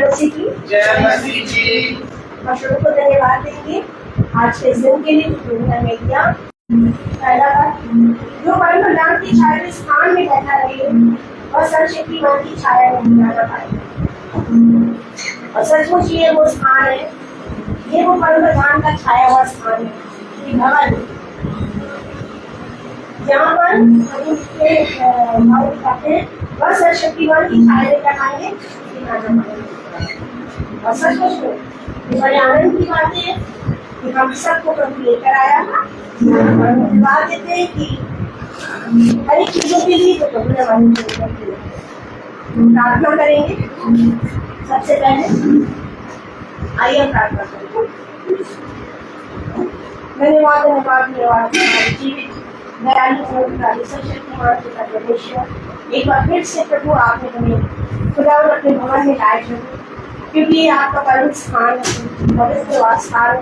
मसीह की जय मसीह जी। परमेश्वर को धन्यवाद देंगे आज के इस दिन के लिए दुनिया में दिया। पहला बात, जो परम नाम की छाया के स्थान में बैठा रहे और सर्वशक्तिमान की छाया में नहीं आना पाए। और सचमुच ये वो स्थान है, ये वो परम प्रधान का छाया हुआ स्थान है, ये भवन जहाँ पर हम कहते हैं वह सर्वशक्तिमान की छाया में कहांगे दिखाना पाएंगे। और सचमुच में ये बड़े आनंद की बात है कि हम सबको प्रभु लेकर आया और धन्यवाद देते हैं कि हर एक चीजों के लिए तो प्रभु ने हमारी प्रार्थना करेंगे। सबसे पहले आइए हम प्रार्थना करेंगे। धन्यवाद धन्यवाद धन्यवाद हमारे जीवित दयालु सर्वशक्तिमान पिता परमेश्वर, एक बार फिर से प्रभु आपने हमें खुदा और अपने भवन में लाए हैं, क्योंकि ये आपका परम स्थान है, पवित्र वास स्थान है।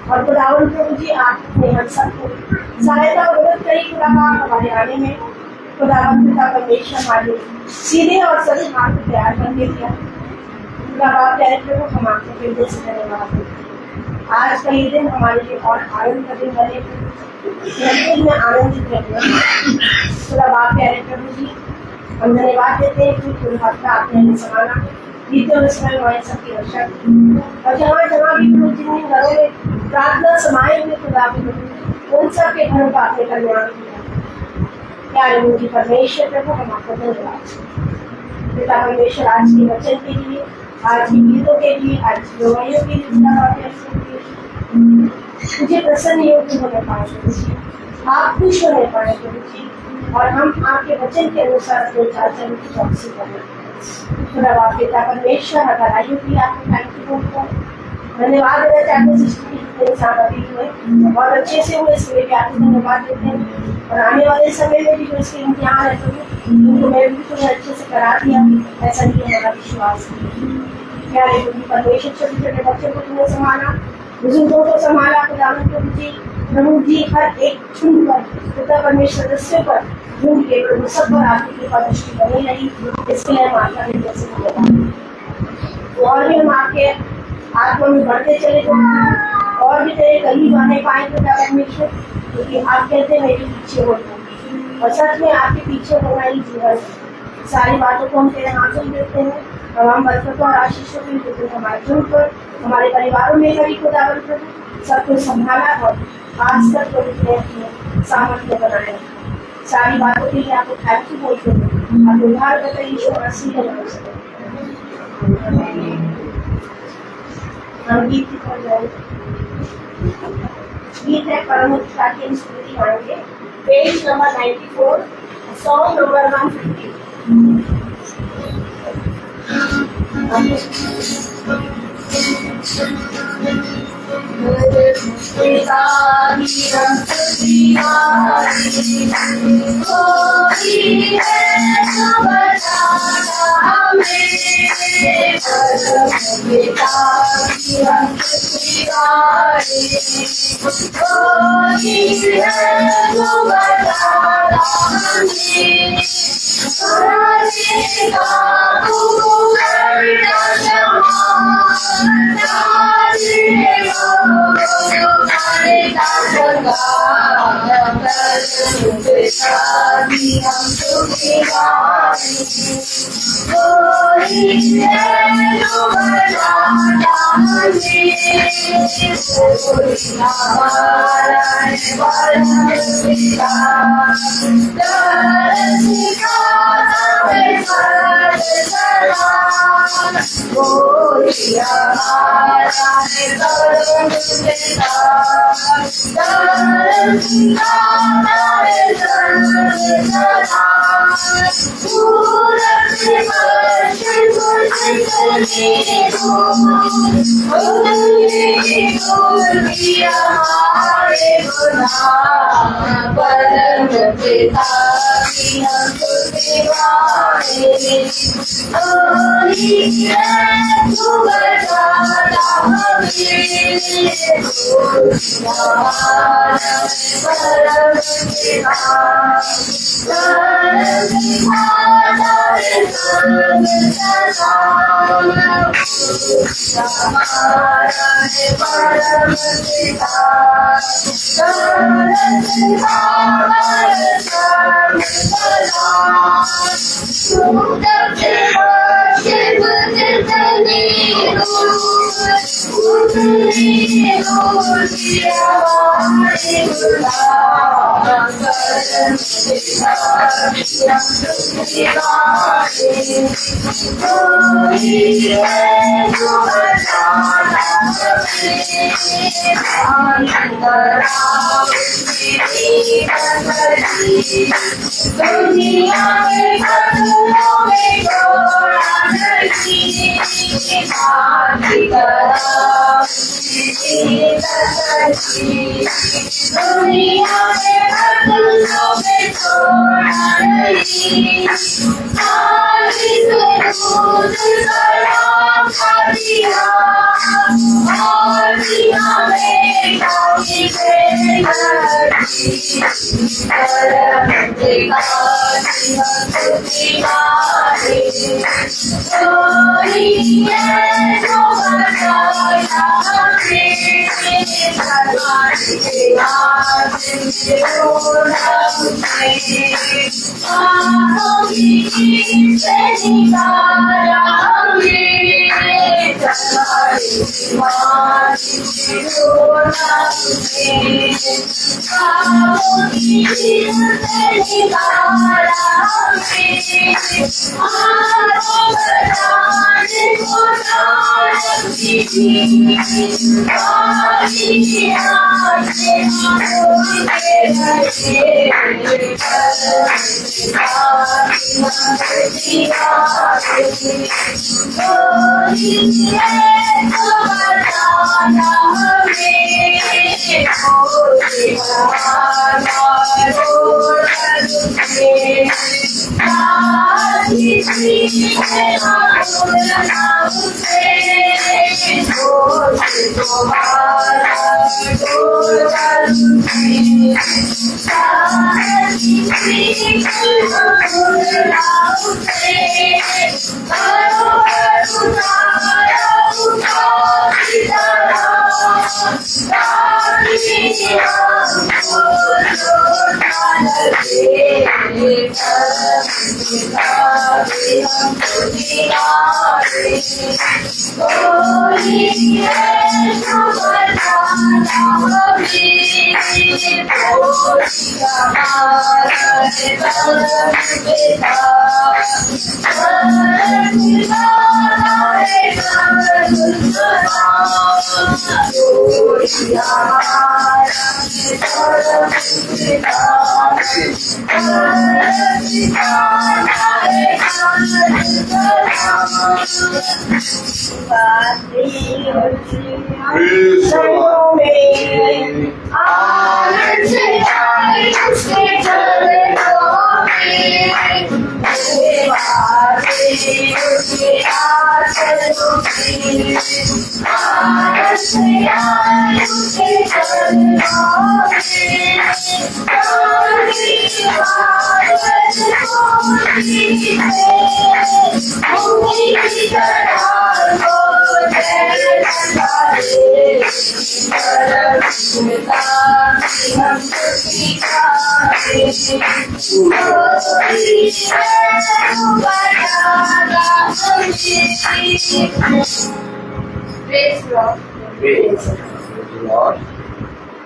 और खुदावन प्रभु जी आपने हम सबको सहायता और मदद करी खुदा हमारे आने में। खुदावन पिता परमेश्वर हमारे सीधे और सही हाथ को तैयार करके दिया। खुदा बाप प्यारे प्रभु, हम आपको फिर से धन्यवाद दें। आज का ये दिन हमारे लिए और आनंद का दिन बने, में आनंदित रहे। खुदा बाप प्यारे प्रभु जी, हम धन्यवाद देते हैं कि पूरे हफ्ता आपने हमें संभाला, बीते हुए समय हमारे सबकी रक्षा की। और जहाँ जहाँ भी प्रभु जिन जिन घरों में प्रार्थना समाये हुए खुदा प्रभु, उन सब के घरों का आपने कल्याण किया। प्यारे मुझे परमेश्वर प्रभु, हम आपको धन्यवाद पिता परमेश्वर आज के वचन के लिए, आज की गीतों के लिए, आज की गवाहियों के लिए मुझे प्रसन्न योग्य होने पाए, आप खुश होने पाए प्रभु जी, और हम आपके वचन के अनुसार अपने चाल चलन की चौकसी करें। खुदा बाप पिता परमेश्वर, अगर आयु की आपने धन्यवाद देना चाहते सृष्टि के इंसान अभी हुए बहुत अच्छे से हुए, इसलिए भी आपको धन्यवाद देते हैं। और आने वाले समय में भी जो इसके इम्तिहान है प्रभु, उनको मैं भी तुम्हें अच्छे से करा दिया, ऐसा ही हमारा विश्वास है। प्यारे प्रभु परमेश्वर, छोटे छोटे बच्चों को तुमने संभाला, बुजुर्गों को संभाला। प्रभु जी हर एक छूट पर पिता परमेश्वर सदस्यों पर झूठ के प्रभु सब पर आपकी कृपा दृष्टि बनी रही, इसके लिए हम आपका हृदय से धन्यवाद। और भी हम आपके आत्मा में बढ़ते चले जाए और भी तेरे करीब आने पाए पिता परमेश्वर, क्योंकि आप कहते हैं मेरे पीछे हो, और सच में आपके पीछे होना ही जीवन। सारी बातों को हम तेरे हाथों में देते हैं, तमाम बरकतों और आशीषों के लिए हमारे चुन पर हमारे परिवारों में कभी खुदा प्रभु सब कुछ संभाला और आज तक तो सामर्थ्य बनाया। सारी बातों के लिए आपको थैंक यू बोलते हैं। आप उद्धार करते ईश्वर मसीह के नाम से हम गीत की तरफ जाएंगे। गीत है परम उत्साह की स्तुति गाएंगे, page number 94, song number 150। Oh,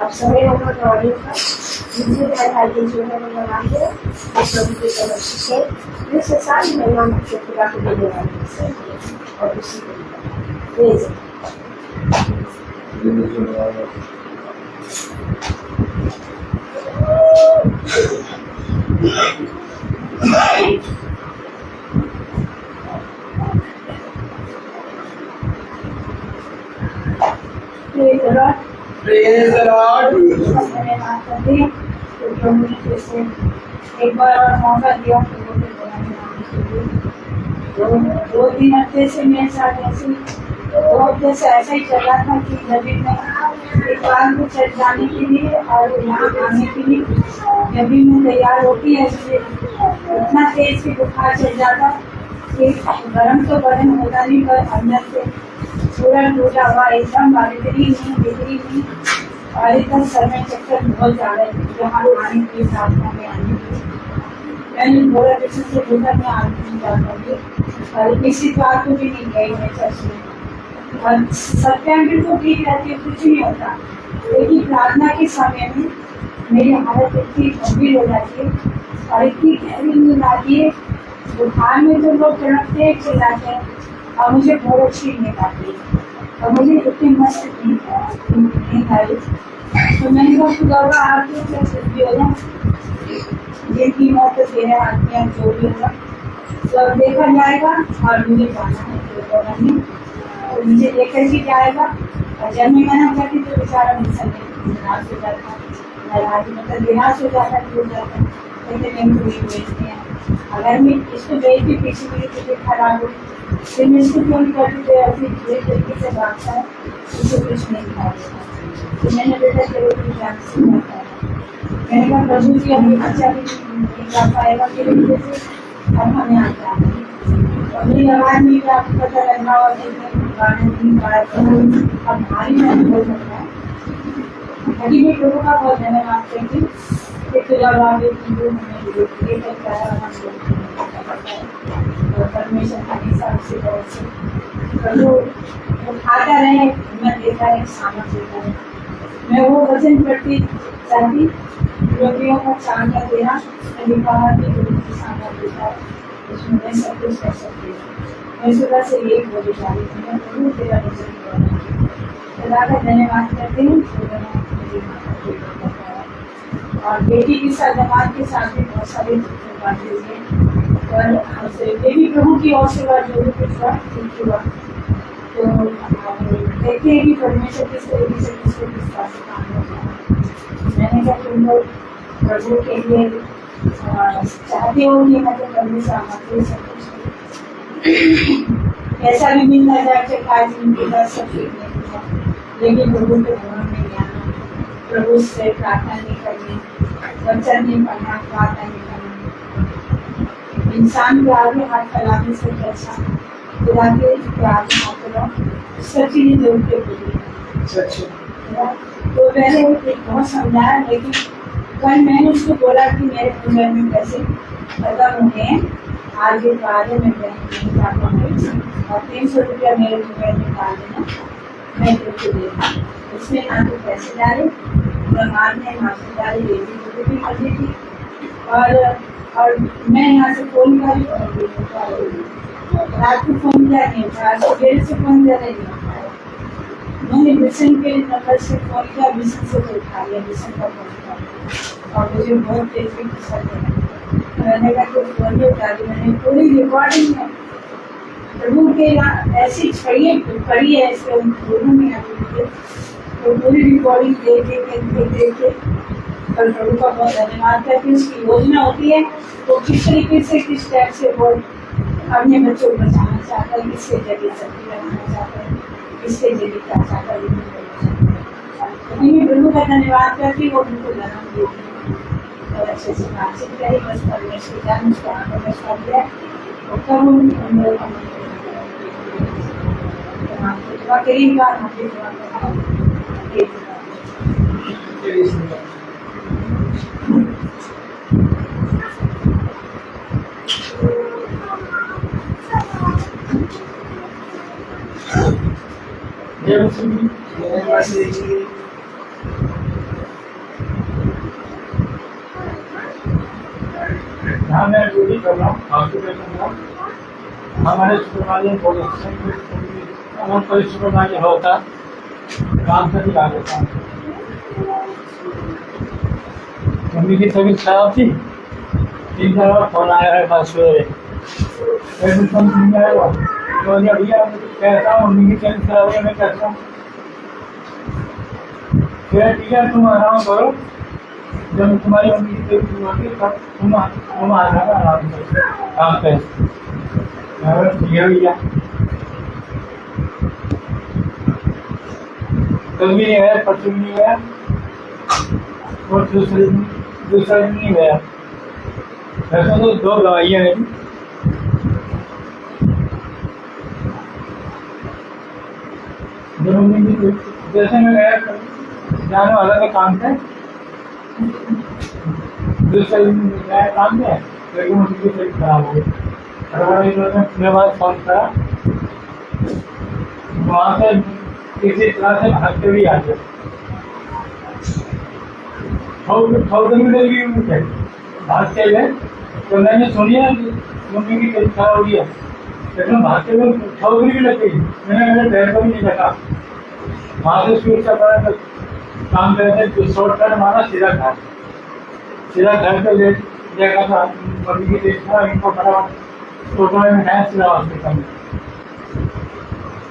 अब समय होगा ड्रॉइंग का जिससे पहले जो है वो बना के और प्रभु के तरफ से जिससे सारी मेहमान को खुदा को देने वाले और उसी को Praise the Lord. एक बार और मौका दिया दो दिन अच्छे से मेरे साथ ऐसे तो जैसे ऐसा ही चल रहा था कि नदी में एक बार को चल जाने के लिए और यहाँ आने के लिए नदी में तैयार होती है, इतना तेज की बुखार चल जाता कि गर्म तो बदन होता नहीं पर अंदर से पूरा टूटा हुआ एकदम बिगड़ी नहीं और एकदम सर में चक्कर बहुत ज्यादा यहाँ आने के लिए प्रार्थना में आने के लिए मैंने बोला जैसे से बोला मैं आने जा पाऊंगी और किसी बात को भी नहीं गई मैं चर्च में और सत्यांग तो ठीक रहती है, कुछ नहीं होता, लेकिन प्रार्थना के समय में मेरी हालत इतनी गंभीर हो जाती है और इतनी गहरी नींद आती है। बुखार में तो लोग तड़पते हैं चिल्लाते हैं और मुझे बहुत अच्छी नींद आती है और मुझे इतनी मस्त नींद आई। तो मैंने कहा खुदा आपके क्या सब्जी हो जाए जिनकी मौत तेरे हाथ में जो भी होगा सब देखा जाएगा और मुझे जाना है तो मुझे लेकर ही जाएगा। और जब मैं मना करती तो बेचारा मुझसे निराश हो जाता, नाराज मतलब निराश हो जाता, टूट जाता, कहते मैं इनको ये बेचते हैं, अगर मैं इसको बेच भी पीछे मेरी टिकट खराब हो फिर मैं इसको क्यों नहीं करती तो फिर पूरे तरीके से भागता है, इसको कुछ नहीं खाएगा। तो मैंने बेटा चलो तुम जान से जाता है, मैंने कहा प्रभु जी अभी अच्छा भी नहीं जा पाएगा कि अब हमें आता है और मेरी आवाज़ में आपको पता लग रहा और गाने नहीं गाए अब भारी नहीं बोल सकता है। अभी मैं प्रभु का बहुत धन्यवाद करती कि तो जब आप हमें परमेश्वर का हिसाब से प्रभु उठाता रहे, हिम्मत देता है, सामर्थ देता है। मैं वो वचन पढ़ती चाहती रोगियों का चांदा देना कहा कि की सामर्थ देता है, उसमें मैं सब कुछ कर सकती हूँ। मैं सुबह से यही बोली जा रही थी, मैं प्रभु तेरा वचन खुदा का धन्यवाद करती हूँ और बेटी की सलमान के साथ भी बहुत सारी बातें हुई और हमसे बेटी प्रभु की और सेवा जो भी कुछ हुआ ठीक हुआ। तो देखते हैं कि परमेश्वर किस तरीके से किसको किस बात से काम करता है। मैंने कहा तुम लोग प्रभु के लिए चाहते हो कि मतलब करने से आते सब कुछ ऐसा भी मिलना जाए आज उनके पास सब लेकिन प्रभु के भवन में आना, प्रभु से प्रार्थना नहीं करनी, वचन नहीं पढ़ना, प्रार्थना नहीं करना, इंसान के आगे हाथ फैलाने से अच्छा खुदा के आगे हाथ फैलाओ, सच्ची नहीं जरूर के बोलिए। तो मैंने बहुत समझाया, लेकिन कल मैंने उसको बोला कि मेरे घर में पैसे खत्म हो गए हैं, आज के बाद में नहीं जा पाऊंगी और 300 रुपया मेरे घर में डाल देना, मैं तुझे दे दूँ। उसने ना तो पैसे डाले मेहमान ने माफी डाली, बेटी भी कर दी थी और मैं यहाँ से फोन करी रात को फोन किया नहीं उठा, सवेरे से फोन किया नहीं उठाया, मैंने बिशन के नंबर से फोन किया, बिशन से तो उठा लिया, बिशन का फोन किया और मुझे बहुत तेज भी गुस्सा किया। मैंने कहा तो फोन भी उठा दी, मैंने पूरी रिकॉर्डिंग है प्रभु के ऐसी छड़िए पड़ी है इसके उन दोनों में आती, तो पूरी रिकॉर्डिंग देख के कल प्रभु का बहुत धन्यवाद करके उसकी योजना होती है वो किस तरीके से किस टाइप से वो अपने बच्चों को बचाना चाहता है, किसके जरिए सब्जी लगाना चाहता है, किसके जरिए क्या चाहता है। मैं प्रभु का धन्यवाद करती वो उनको जन्म देती और अच्छे से बातचीत करी, बस परमेश्वर जान उसको आत्मविश्वास कर दिया और कब उन करीब का मैं ड्यूटी कर रहा हूँ हमारे सुपरवाइजर बहुत अच्छे सुपरवाइजर होता काम से भी आ जाता हूँ। मम्मी की तबीयत खराब थी, 3 बार फोन आया है पास सवेरे तो भैया कहता हूँ मम्मी की तबीयत खराब है, मैं कहता हूँ ठीक है तुम आराम करो, जब तुम्हारी मम्मी की तबीयत होगी तब तुम आ जाना आराम से काम पे। ठीक है भैया। कल भी नहीं गया, परसों भी नहीं गया और दूसरा दिन नहीं गया। ऐसा तो 2 दवाइयाँ नहीं। जैसे मैं गया जाने वाला था काम पे, दूसरा दिन गया काम पे, लेकिन उनकी तबीयत खराब हो गई। इन्होंने मेरे पास फोन करा, वहाँ से किसी तरह से भागते भी आ गए। 1000 मीटर की मुझे भागते गए, तो मैंने सुनिया मम्मी की तबीयत खराब हो गई है, लेकिन भागते हुए 1000 भी लग गई। मैंने मेरे पैर को भी नहीं देखा, वहाँ से स्पीड से काम करते शॉर्टकट मारा, सीधा घर पे देखा था मम्मी की तबीयत खराब। इनको फटाफट टोटो में है सीधा हॉस्पिटल में।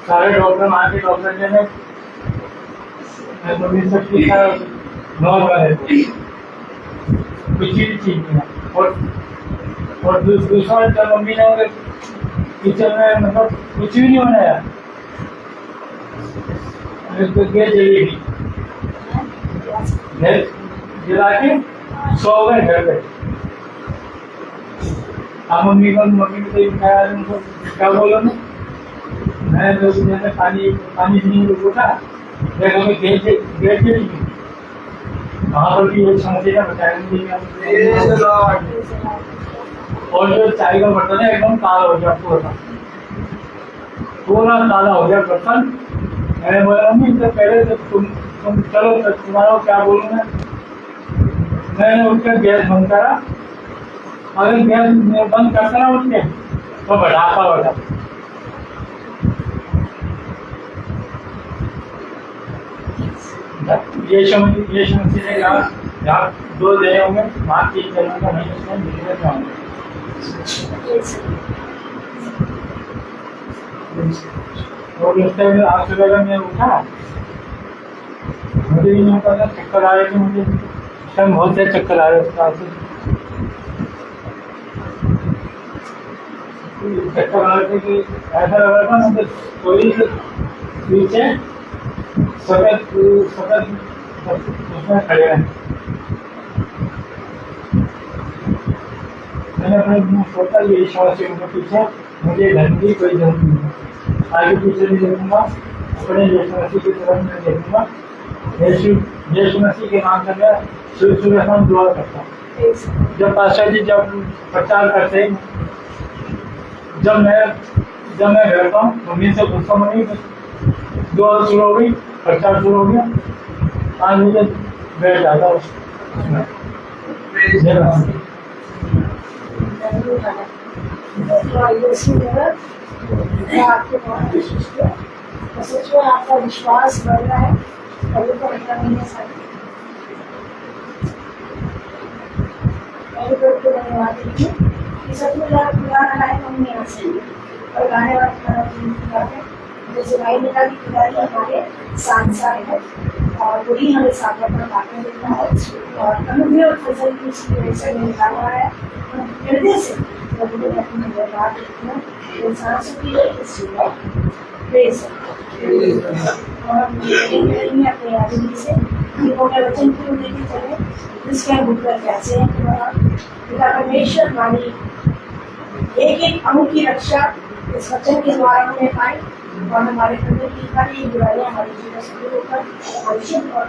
सारे डॉक्टर वहाँ के डॉक्टर ने मम्मी सब ठीक है, नॉर्मल है, कुछ चीज ठीक है। और दूसरा जब मम्मी ने किचन में मतलब कुछ भी नहीं बनाया, गैस जला के सो गए घर पे। आप मम्मी को उनको क्या बोलो ना, मैं जैसे पानी नहीं उठा, देखो मैं गेट चली गई, वहाँ पर भी एक समस्या बताएंगे। और जो चाय का बर्तन है एकदम काला हो गया, पूरा काला हो गया बर्तन। मैंने बोला मम्मी तो पहले तो तुम चलो तो तुम्हारा क्या बोलूँ मैं। मैंने उठकर गैस बंद करा, अगर गैस बंद करता ना उठ के तो बढ़ापा बढ़ा। ये समझी ने यहाँ 2 जगहों में, वहाँ 3 जगहों का नहीं उसमें मिलने जाऊँगा। और उस टाइम आज सुबह में उठा, मुझे भी नहीं पता, चक्कर आ रहे थे मुझे, उस टाइम बहुत से चक्कर आ रहे थे। चक्कर आ रहे थे कि ऐसा लग रहा था मुझे कोई पीछे सफेद उसमें खड़े हैं। मैंने अपने मुँह सोचा यही समस्या उनके पीछे, मुझे ढंग की कोई जरूरत नहीं है, आगे पीछे भी देखूंगा, अपने यीशु मसीह की तरफ मैं देखूंगा। यीशु मसीह के नाम से मैं सुबह दुआ करता हूँ। जब पास्टर जी जब प्रचार करते हैं, जब मैं बैठता हूँ मम्मी से पूछता हूँ, मम्मी दुआ शुरू हो गई, प्रचार शुरू हो गया, आज मुझे बैठ जाता हूँ। सच में आपका विश्वास बढ़ रहा है, कभी तो मतलब नहीं है सर। धन्यवाद दीजिए कि सच में पुराना लाइफ हम नहीं आ सकते, और गाने वाले जैसे भाई नेता की पुरानी हमारे 7 साल है, और वही हमें साथ अपना बातें देता है। और अनुभव और फसल की वजह से निकाला है हृदय से, धन्यवाद सांसों की और अपने आदमी से वचन को लेके चले, जिसके भूखकर कैसे हैं पिता परमेश्वर वाली एक अंग की रक्षा इस वचन के द्वारा हमें पाई, और हमारे हृदय की सारी बुराइयां हमारे जीवन से दूर होकर शुभ और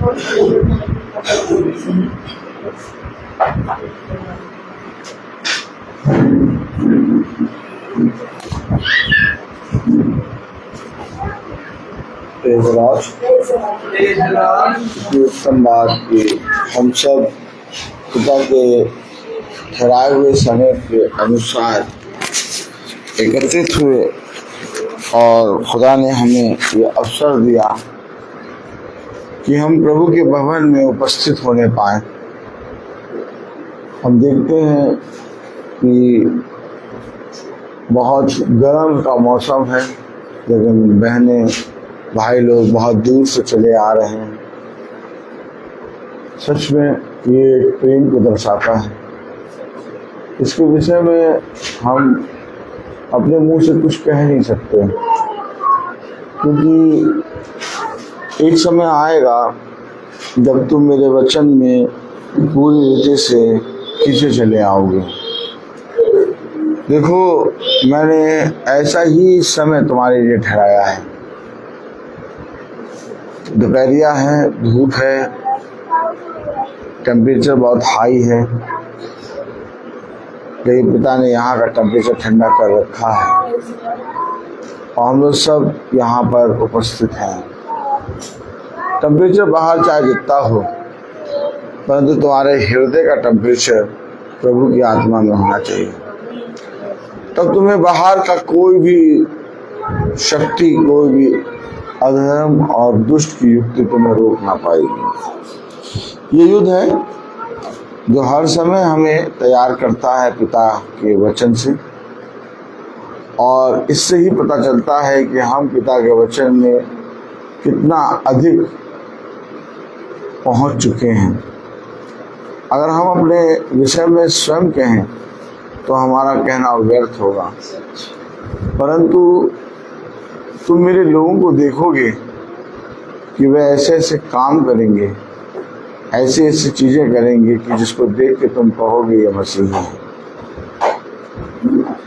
उत्तम बात की हम सब पिता के ठहराए हुए समय के अनुसार एकत्रित हुए, और खुदा ने हमें ये अवसर दिया कि हम प्रभु के भवन में उपस्थित होने पाए। हम देखते हैं कि बहुत गर्म का मौसम है, लेकिन बहनें भाई लोग बहुत दूर से चले आ रहे हैं। सच में ये प्रेम को दर्शाता है। इसके विषय में हम अपने मुंह से कुछ कह नहीं सकते, क्योंकि एक समय आएगा जब तुम मेरे वचन में पूरी रीति से खींचे चले आओगे। देखो, मैंने ऐसा ही समय तुम्हारे लिए ठहराया है। दोपहरिया है, धूप है, टेम्परेचर बहुत हाई है, लेकिन पिता ने यहाँ का टेम्परेचर ठंडा कर रखा है और हम लोग सब यहाँ पर उपस्थित हैं। टेम्परेचर बाहर चाहे जितना हो, परंतु तुम्हारे हृदय का टेम्परेचर प्रभु की आत्मा में होना चाहिए। तब तुम्हें बाहर का कोई भी शक्ति, कोई भी अधर्म और दुष्ट की युक्ति तुम्हें रोक ना पाएगी। ये युद्ध है जो हर समय हमें तैयार करता है पिता के वचन से, और इससे ही पता चलता है कि हम पिता के वचन में कितना अधिक पहुंच चुके हैं। अगर हम अपने विषय में स्वयं कहें तो हमारा कहना व्यर्थ होगा, परंतु तुम मेरे लोगों को देखोगे कि वे ऐसे ऐसे काम करेंगे, ऐसी ऐसी चीजें करेंगे कि जिसको देख के तुम कहोगे ये मसीह है।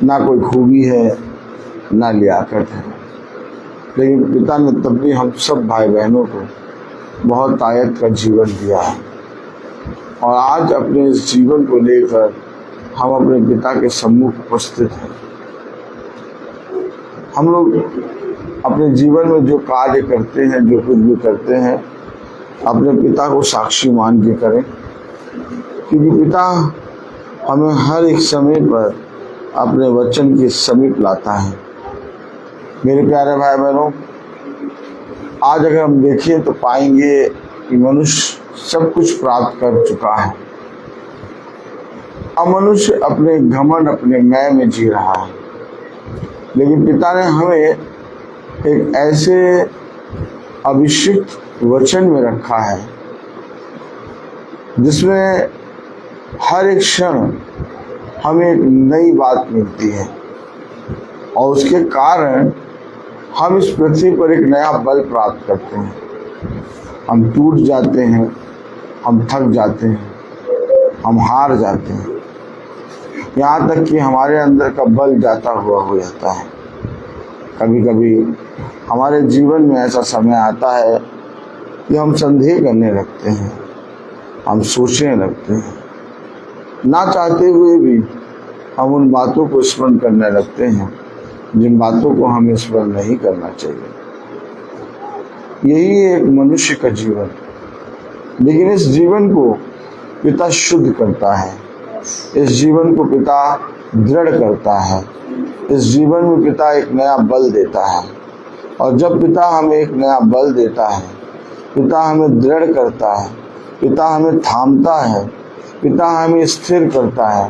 ना कोई खूबी है, ना लियाकत है, लेकिन पिता ने तब भी हम सब भाई बहनों को बहुत आयत का जीवन दिया है। और आज अपने इस जीवन को लेकर हम अपने पिता के सम्मुख उपस्थित हैं। हम लोग अपने जीवन में जो कार्य करते हैं, जो कुछ भी करते हैं, अपने पिता को साक्षी मान के करें, क्योंकि पिता हमें हर एक समय पर अपने वचन के समीप लाता है। मेरे प्यारे भाई बहनों, आज अगर हम देखें तो पाएंगे कि मनुष्य सब कुछ प्राप्त कर चुका है। अब मनुष्य अपने घमंड, अपने मैं में जी रहा है, लेकिन पिता ने हमें एक ऐसे अभिषिक्त वचन में रखा है जिसमें हर एक क्षण हमें एक नई बात मिलती है, और उसके कारण हम इस पृथ्वी पर एक नया बल प्राप्त करते हैं। हम टूट जाते हैं, हम थक जाते हैं, हम हार जाते हैं, यहाँ तक कि हमारे अंदर का बल जाता हुआ हो जाता है। कभी कभी हमारे जीवन में ऐसा समय आता है कि हम संदेह करने लगते हैं, हम सोचने लगते हैं, ना चाहते हुए भी हम उन बातों को स्मरण करने लगते हैं जिन बातों को हमें स्मरण नहीं करना चाहिए। यही है एक मनुष्य का जीवन। लेकिन इस जीवन को पिता शुद्ध करता है, इस जीवन को पिता दृढ़ करता है, इस जीवन में पिता एक नया बल देता है। और जब पिता हमें एक नया बल देता है, पिता हमें दृढ़ करता है, पिता हमें थामता है, पिता हमें स्थिर करता है,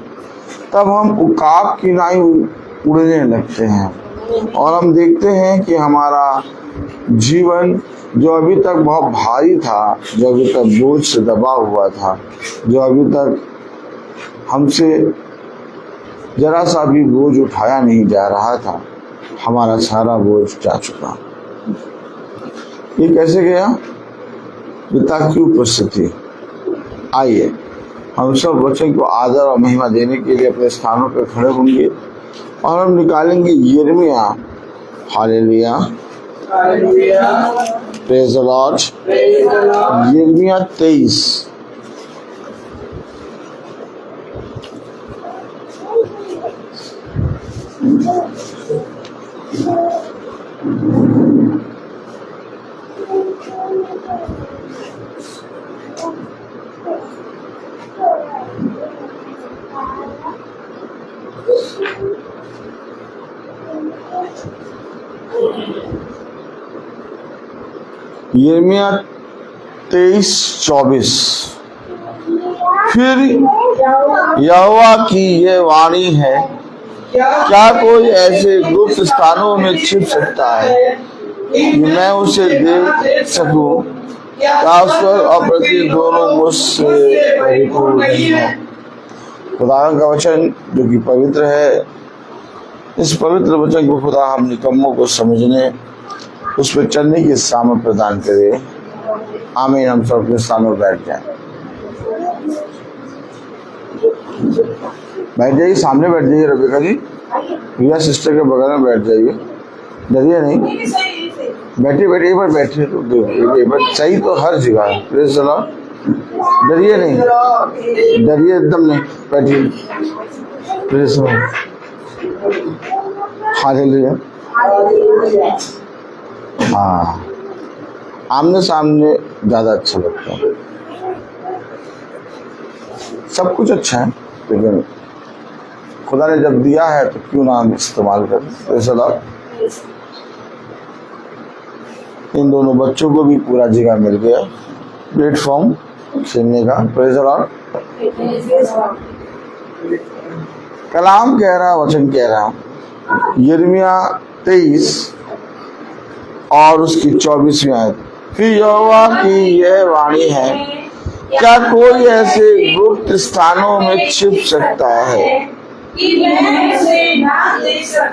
तब हम उकाब की नाई उड़ने लगते हैं। और हम देखते हैं कि हमारा जीवन जो अभी तक बहुत भारी था, जो अभी तक बोझ से दबा हुआ था, जो अभी तक हमसे जरा सा भी बोझ उठाया नहीं जा रहा था, हमारा सारा बोझ जा चुका। ये कैसे गया? पिता की उपस्थिति। आइए हम सब वचन को आदर और महिमा देने के लिए अपने स्थानों पर खड़े होंगे और हम निकालेंगे यिर्मयाह। Hallelujah, praise the Lord. यिर्मयाह 23। यिर्मयाह 23:24। फिर यहोवा की यह वाणी है, क्या कोई ऐसे गुप्त स्थानों में छिप सकता है कि मैं उसे देख सकूं? क्या स्वर्ग और पृथ्वी दोनों मुझसे परिपूर्ण नहीं है? खुदावन का वचन जो कि पवित्र है, इस पवित्र वचन को खुदा हम निकम्मों को समझने उस पर चलने की सामर्थ प्रदान करे। आमीन। हम सब अपने स्थान पर बैठ जाएं। बैठ जाइए, सामने बैठ जाइए रबिका जी, रिया सिस्टर के बगल में बैठ जाइए, डरिए नहीं। बैठिए बैठिए, एक बार बैठिए तो एक बार सही तो हर जगह है। Praise the Lord. डरिए नहीं, डरिए एकदम नहीं, बैठिए। Praise the Lord. हालेलुया। हाँ, आमने सामने ज्यादा अच्छा लगता है। सब कुछ अच्छा है, लेकिन खुदा ने जब दिया है तो क्यों ना हम इस्तेमाल करें। Praise the Lord. इन दोनों बच्चों को भी पूरा जगह मिल गया प्लेटफॉर्म खेलने का। Praise the Lord. कलाम कह रहा, वचन कह रहा, यिर्मयाह 23 और उसकी 24वीं आयत। फिर यहोवा की यह वाणी है, क्या कोई ऐसे गुप्त स्थानों में छिप सकता है?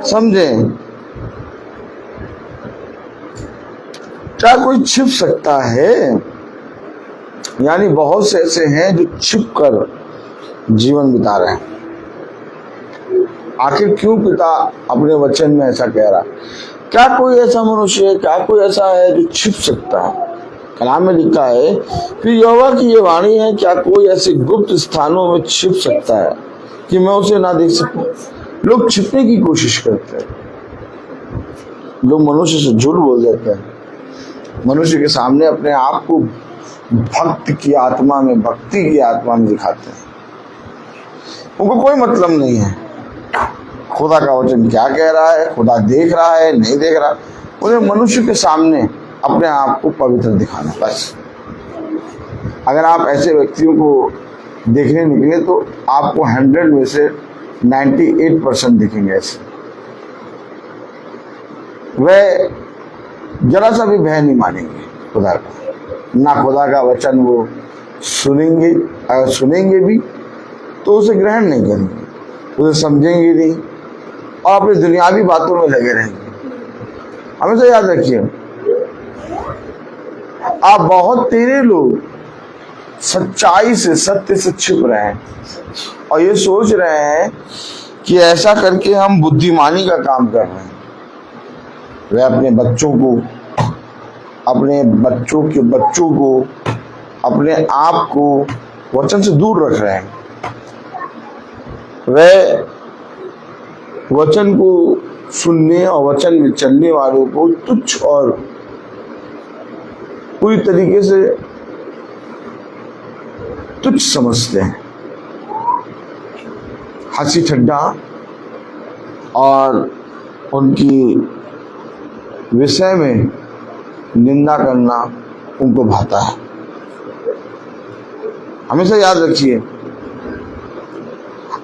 समझे? क्या कोई छिप सकता है? यानी बहुत से ऐसे हैं जो छिप कर जीवन बिता रहे हैं। आखिर क्यों पिता अपने वचन में ऐसा कह रहा? क्या कोई ऐसा मनुष्य है, क्या कोई ऐसा है जो छिप सकता है? कलाम में लिखा है, फिर यहोवा की ये वाणी है, क्या कोई ऐसे गुप्त स्थानों में छिप सकता है कि मैं उसे ना देख सकूं? लोग छिपने की कोशिश करते हैं, लोग मनुष्य से झूठ बोल देते हैं, मनुष्य के सामने अपने आप को भक्ति की आत्मा में दिखाते हैं। उनको कोई मतलब नहीं है खुदा का वचन क्या कह रहा है, खुदा देख रहा है नहीं देख रहा। उन्हें मनुष्य के सामने अपने आप को पवित्र दिखाना बस। अगर आप ऐसे व्यक्तियों को देखने निकले तो आपको 100 में से 98% दिखेंगे ऐसे। वह जरा सा भी भय नहीं मानेंगे खुदा का, ना खुदा का वचन वो सुनेंगे। अगर सुनेंगे भी तो उसे ग्रहण नहीं करेंगे, उसे समझेंगे नहीं और अपनी दुनियावी बातों में लगे रहेंगे। हमेशा याद रखिए, आप बहुत तेरे लोग सच्चाई से, सत्य से छिप रहे हैं और ये सोच रहे हैं कि ऐसा करके हम बुद्धिमानी का काम कर रहे हैं। वे अपने बच्चों को, अपने आप को वचन से दूर रख रहे हैं। वे वचन को सुनने और वचन में चलने वालों को तुच्छ और पूरी तरीके से तुच्छ समझते हैं। हंसी ठट्ठा और उनकी विषय में निंदा करना उनको भाता है। हमेशा याद रखिए,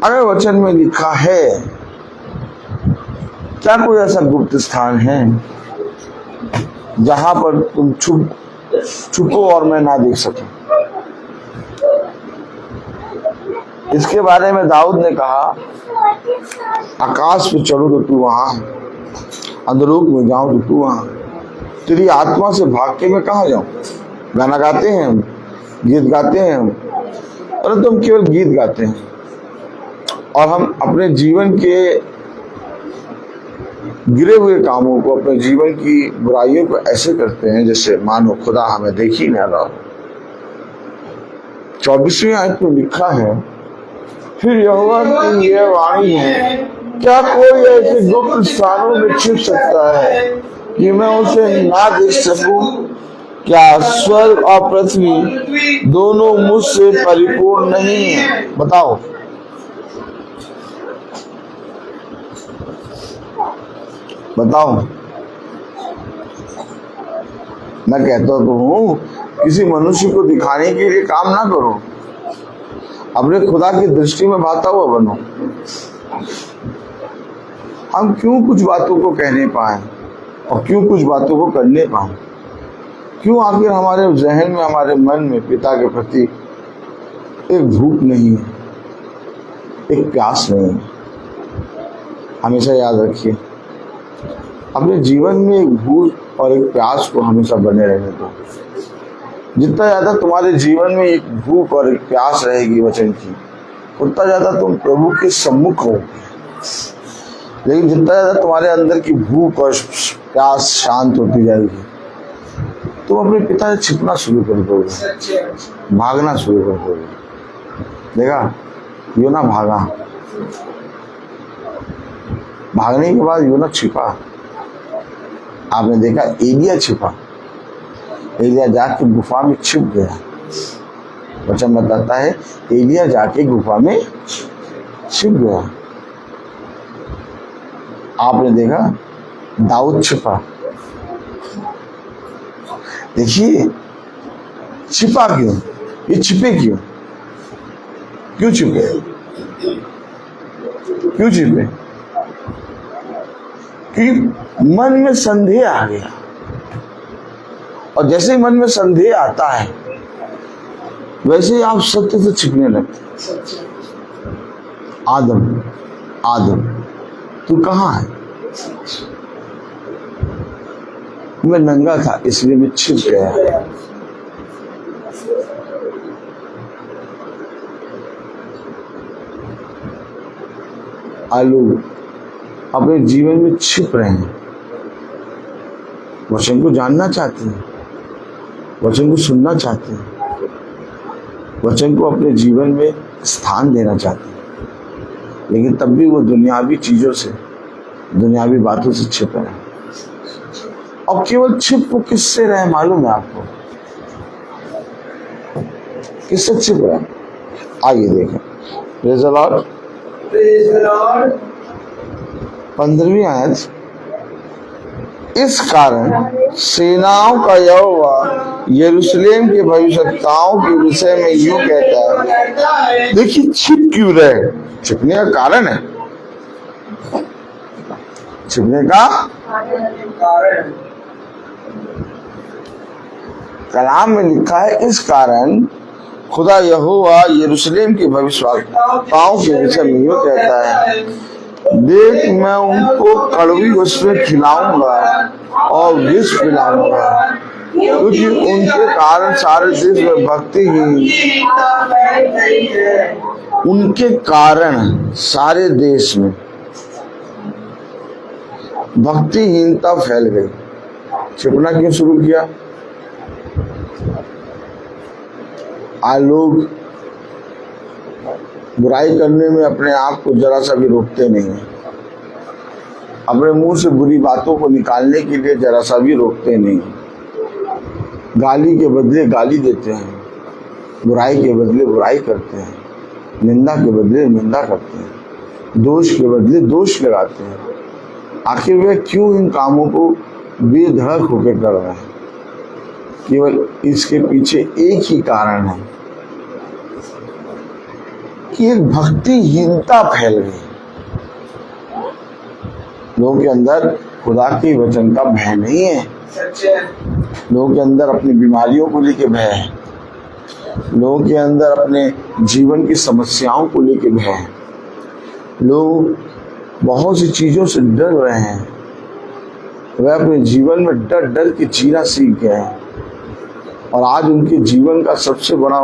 अगर वचन में लिखा है, क्या कोई ऐसा गुप्त स्थान है जहां पर तुम छुपो और मैं ना देख सकूं? इसके बारे में दाऊद ने कहा, आकाश पे चढ़ो तो तू वहां, अधोलोक में जाऊं तो तू वहां, तेरी आत्मा से भाग के मैं कहाँ जाऊं? गाना गाते हैं हम, गीत गाते हैं हम, परंतु हम केवल गीत गाते हैं और हम अपने जीवन के गिरे हुए कामों को, अपने जीवन की बुराइयों को ऐसे करते हैं जैसे मानो खुदा हमें देख ही ना रहा। 24वीं आयत में लिखा है, फिर यहोवा की यह वाणी है, क्या कोई ऐसे गुप्त स्थानों में छिप सकता है कि मैं उसे ना देख सकूं? क्या स्वर्ग और पृथ्वी दोनों मुझसे परिपूर्ण नहीं है? बताओ। मैं कहता तो हूं, किसी मनुष्य को दिखाने के लिए काम ना करो, अपने खुदा की दृष्टि में भाता हुआ बनो। हम क्यों कुछ बातों को कहने पाए और क्यों कुछ बातों को करने पाए? क्यों आखिर हमारे जहन में, हमारे मन में पिता के प्रति एक भूख नहीं है, एक प्यास नहीं है? हमेशा याद रखिए, अपने जीवन में एक और एक प्यास को हमेशा बने रहने दो। जितना ज्यादा तुम्हारे जीवन में एक भूख और एक प्यास रहेगी वचन की, उतना ज्यादा तुम प्रभु के सम्मुख हो। लेकिन जितना ज्यादा तुम्हारे अंदर की भूख और प्यास शांत होती जाएगी, तुम अपने पिता से छिपना शुरू कर दोगे, भागना शुरू कर दोगे। देखा, योना भागा, भागने के बाद योना छिपा। आपने देखा एलिया छिपा, एलिया जाके गुफा में छिप गया। वचन बताता है एलिया जाके गुफा में छिप गया। आपने देखा दाऊद छिपा। देखिए छिपा क्यों, ये छिपे क्यों, क्यों छिपे, क्यों छिपे? क्योंकि मन में संदेह आ गया, और जैसे ही मन में संदेह आता है वैसे ही आप सत्य से छिपने लगते। आदम, आदम तू कहाँ है? मैं नंगा था इसलिए मैं छिप गया। आलू अपने जीवन में छिप रहे हैं, वचन को जानना चाहते हैं, वचन को सुनना चाहते हैं, वचन को अपने जीवन में स्थान देना चाहते हैं, लेकिन तब भी वो दुनियावी चीजों से, दुनियावी बातों से छिप रहे हैं। और केवल छिप वो किससे रहे मालूम है आपको? किससे छिप रहे? आइए देखें, प्रेज़ द लॉर्ड। 15वीं आयत, इस कारण सेनाओं का यहोवा यरूशलेम के भविष्यवक्ताओं के विषय में यूं कहता है। देखिए छिप क्यों रहे? छिपने का कारण है, छिपने का कारण कलाम में लिखा है, इस कारण खुदा यहोवा यरूशलेम के भविष्यवक्ताओं के विषय में यूं कहता है, देख मैं उनको कड़वी वस्तुएं खिलाऊंगा और विष पिलाऊंगा, क्योंकि उनके कारण सारे देश में भक्तिहीन, उनके कारण सारे देश में भक्तिहीनता फैल गई। छिपना क्यों शुरू किया? आज लोग बुराई करने में अपने आप को जरा सा भी रोकते नहीं हैं, अपने मुंह से बुरी बातों को निकालने के लिए जरा सा भी रोकते नहीं। गाली के बदले गाली देते हैं, बुराई के बदले बुराई करते हैं, निंदा के बदले निंदा करते हैं, दोष के बदले दोष लगाते हैं। आखिर वे क्यों इन कामों को बेधड़क होकर कर रहे हैं? केवल इसके पीछे एक ही कारण है कि एक भक्तिहीनता फैल गई। लोगों के अंदर खुदा के वचन का भय नहीं है, लोगों के अंदर अपनी बीमारियों को लेके भय है, लोगों के अंदर अपने जीवन की समस्याओं को लेके भय है, लोग बहुत सी चीजों से डर रहे हैं। वह अपने जीवन में डर डर के जीना सीख गए हैं, और आज उनके जीवन का सबसे बड़ा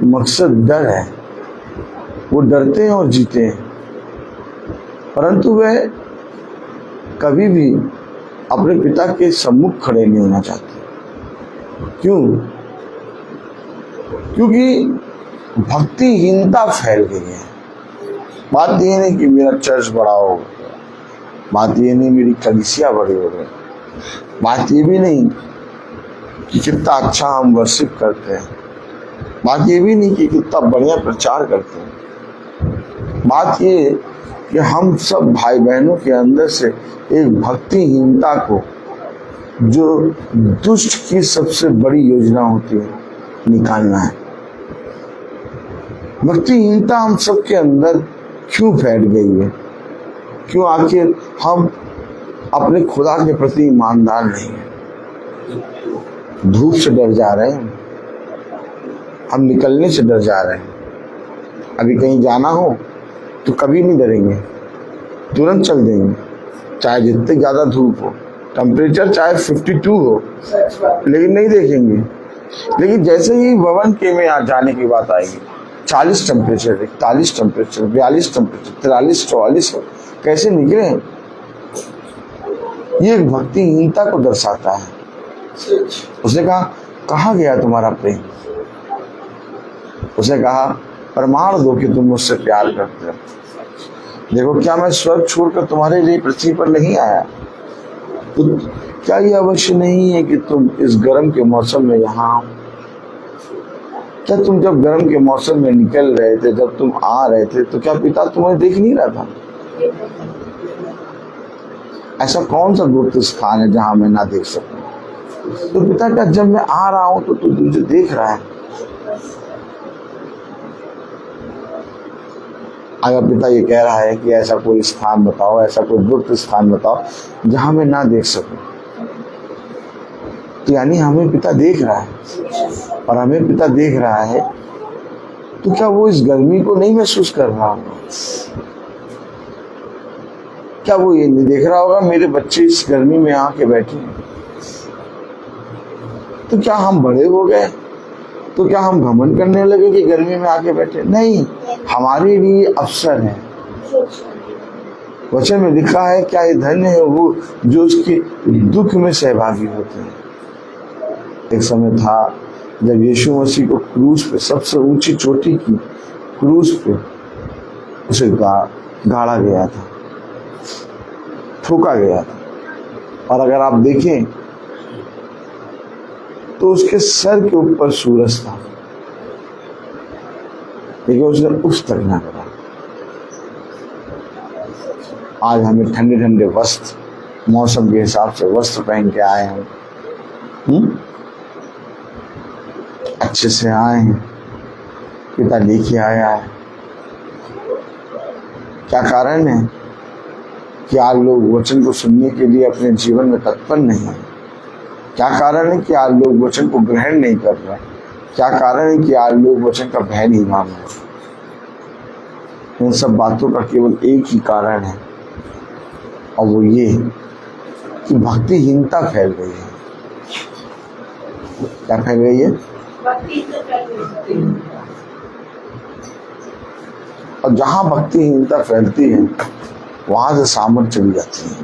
मकसद डर है। वो डरते हैं और जीते हैं, परंतु वे कभी भी अपने पिता के सम्मुख खड़े नहीं होना चाहते। क्यों? क्योंकि भक्तिहीनता फैल गई है। बात ये नहीं कि मेरा चर्च बड़ा हो, बात ये नहीं मेरी कलीसिया बड़ी हो गई, बात ये भी नहीं कि कितना अच्छा हम वर्शिप करते हैं, बात ये भी नहीं कि कितना बढ़िया प्रचार करते हैं। बात ये कि हम सब भाई बहनों के अंदर से एक भक्तिहीनता को, जो दुष्ट की सबसे बड़ी योजना होती है, निकालना है। भक्तिहीनता हम सब के अंदर क्यों फैल गई है? क्यों आखिर हम अपने खुदा के प्रति ईमानदार नहीं हैं? धूप से डर जा रहे हैं, हम निकलने से डर जा रहे हैं। अभी कहीं जाना हो तो कभी नहीं डरेंगे, तुरंत चल देंगे, चाहे जितनी ज्यादा धूप हो, टेम्परेचर चाहे 52 हो, सच बात। लेकिन नहीं देखेंगे। लेकिन जैसे ही भवन के में जाने की बात आएगी, 40 टेम्परेचर, 41 टेम्परेचर, 42 टेम्परेचर, 43, 44 कैसे निकले? ये भक्तिहीनता को दर्शाता है। उसने कहा, कहाँ गया तुम्हारा प्रेम? उसने कहा, प्रमाण दो कि तुम मुझसे प्यार करते हो। देखो, क्या मैं स्वर्ग छोड़कर तुम्हारे लिए पृथ्वी पर नहीं आया? तो क्या ये अवश्य नहीं है कि तुम इस गर्म के मौसम में यहाँ आओ? क्या तुम जब गर्म के मौसम में निकल रहे थे, जब तुम आ रहे थे, तो क्या पिता तुम्हें देख नहीं रहा था? ऐसा कौन सा गुप्त स्थान है जहां मैं ना देख सकूं? तो पिता का, जब मैं आ रहा हूं तो तू मुझे देख रहा है। अगर पिता ये कह रहा है कि ऐसा कोई स्थान बताओ, ऐसा कोई गुप्त स्थान बताओ जहां मैं ना देख सकूं, तो यानी हमें पिता देख रहा है। और हमें पिता देख रहा है तो क्या वो इस गर्मी को नहीं महसूस कर रहा होगा? क्या वो ये नहीं देख रहा होगा मेरे बच्चे इस गर्मी में आके बैठे हैं? तो क्या हम बड़े हो गए? तो क्या हम घमंड करने लगे कि गर्मी में आके बैठे? नहीं, हमारे लिए अवसर है। वचन में लिखा है, क्या ये धन्य है वो जो उसके दुख में सहभागी होते हैं। एक समय था जब यीशु मसीह को क्रूस पे, सबसे ऊंची चोटी की क्रूस पे उसे गाड़ा गया था, ठोका गया था। और अगर आप देखें तो उसके सर के ऊपर सूरज था, लेकिन उसने उस तक ना करा। आज हमें ठंडे ठंडे वस्त्र, मौसम के हिसाब से वस्त्र पहन के आए हैं, अच्छे से आए हैं, पिता लेके आया है। क्या कारण है कि आज लोग वचन को सुनने के लिए अपने जीवन में तत्पर नहीं है? क्या कारण है कि आज लोग वचन को ग्रहण नहीं कर रहे? क्या कारण है कि आज लोग वचन का भय नहीं मान रहे? इन सब बातों का केवल एक ही कारण है, और वो ये कि भक्तिहीनता फैल गई है। क्या फैल गई है? और जहां भक्तिहीनता फैलती है वहां से सामर्थ चली जाती है।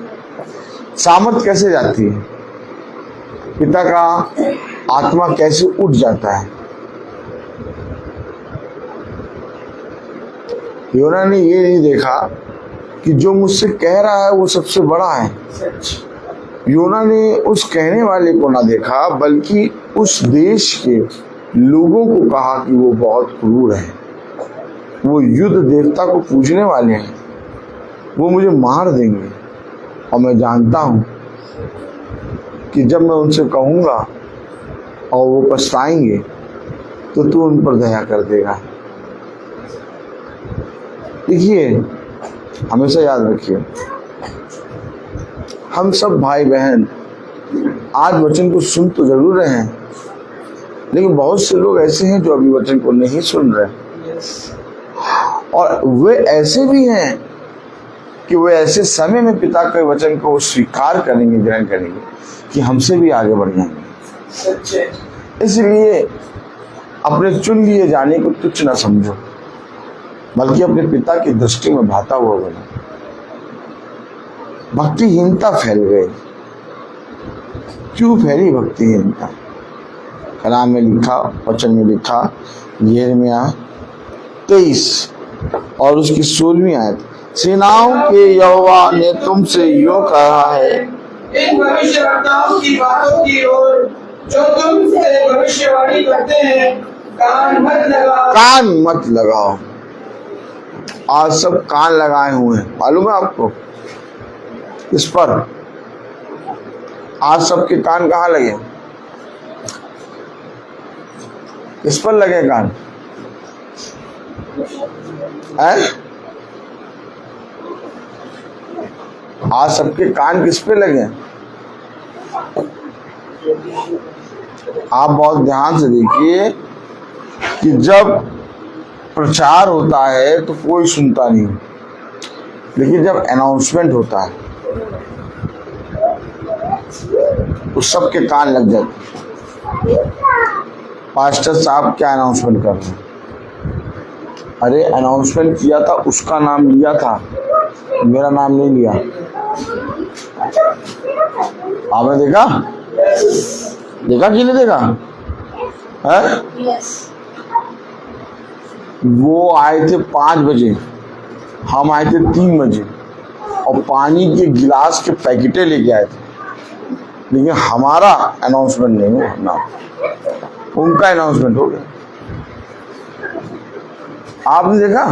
सामर्थ कैसे जाती है? पिता का आत्मा कैसे उठ जाता है? योना ने ये नहीं देखा कि जो मुझसे कह रहा है वो सबसे बड़ा है। योना ने उस कहने वाले को ना देखा, बल्कि उस देश के लोगों को कहा कि वो बहुत क्रूर है, वो युद्ध देवता को पूजने वाले हैं, वो मुझे मार देंगे। और मैं जानता हूं कि जब मैं उनसे कहूंगा और वो पछताएंगे तो तू उन पर दया कर देगा। देखिए, हमेशा याद रखिए, हम सब भाई बहन आज वचन को सुन तो जरूर रहे हैं, लेकिन बहुत से लोग ऐसे हैं जो अभी वचन को नहीं सुन रहे। और वे ऐसे भी हैं कि वे ऐसे समय में पिता के वचन को स्वीकार करेंगे, ग्रहण करेंगे कि हमसे भी आगे बढ़ जाएंगे। इसलिए अपने चुन लिए जाने को तुच्छ न समझो, बल्कि अपने पिता की दृष्टि में भाता हुआ बनो। भक्तिहीनता फैल गई। क्यों फैली भक्तिहीनता? कलाम में लिखा, वचन में लिखा, यिर्मयाह 23 और उसकी 16वीं आयत, सेनाओं के यहोवा ने तुमसे यूं कहा है, इन भविष्यवक्ताओं की बातों की ओर जो तुमसे भविष्यवाणी करते हैं कान मत लगाओ। कान मत लगाओ। आज सब कान लगाए हुए हैं, मालूम है आपको? इस पर आज सबके कान कहाँ लगे? इस पर लगे कान है? आज सबके कान किस पे लगे? आप बहुत ध्यान से देखिए कि जब प्रचार होता है तो कोई सुनता नहीं, लेकिन जब अनाउंसमेंट होता है तो सबके कान लग जाते। पास्टर साहब क्या अनाउंसमेंट कर रहे हैं? अरे अनाउंसमेंट किया था, उसका नाम लिया था, मेरा नाम नहीं लिया। आपने देखा कि नहीं देखा है? वो आए थे 5 बजे, हम आए थे 3 बजे और पानी के गिलास के पैकेटें लेके आए थे, लेकिन हमारा अनाउंसमेंट नहीं हुआ ना, उनका अनाउंसमेंट हो गया। आपने देखा?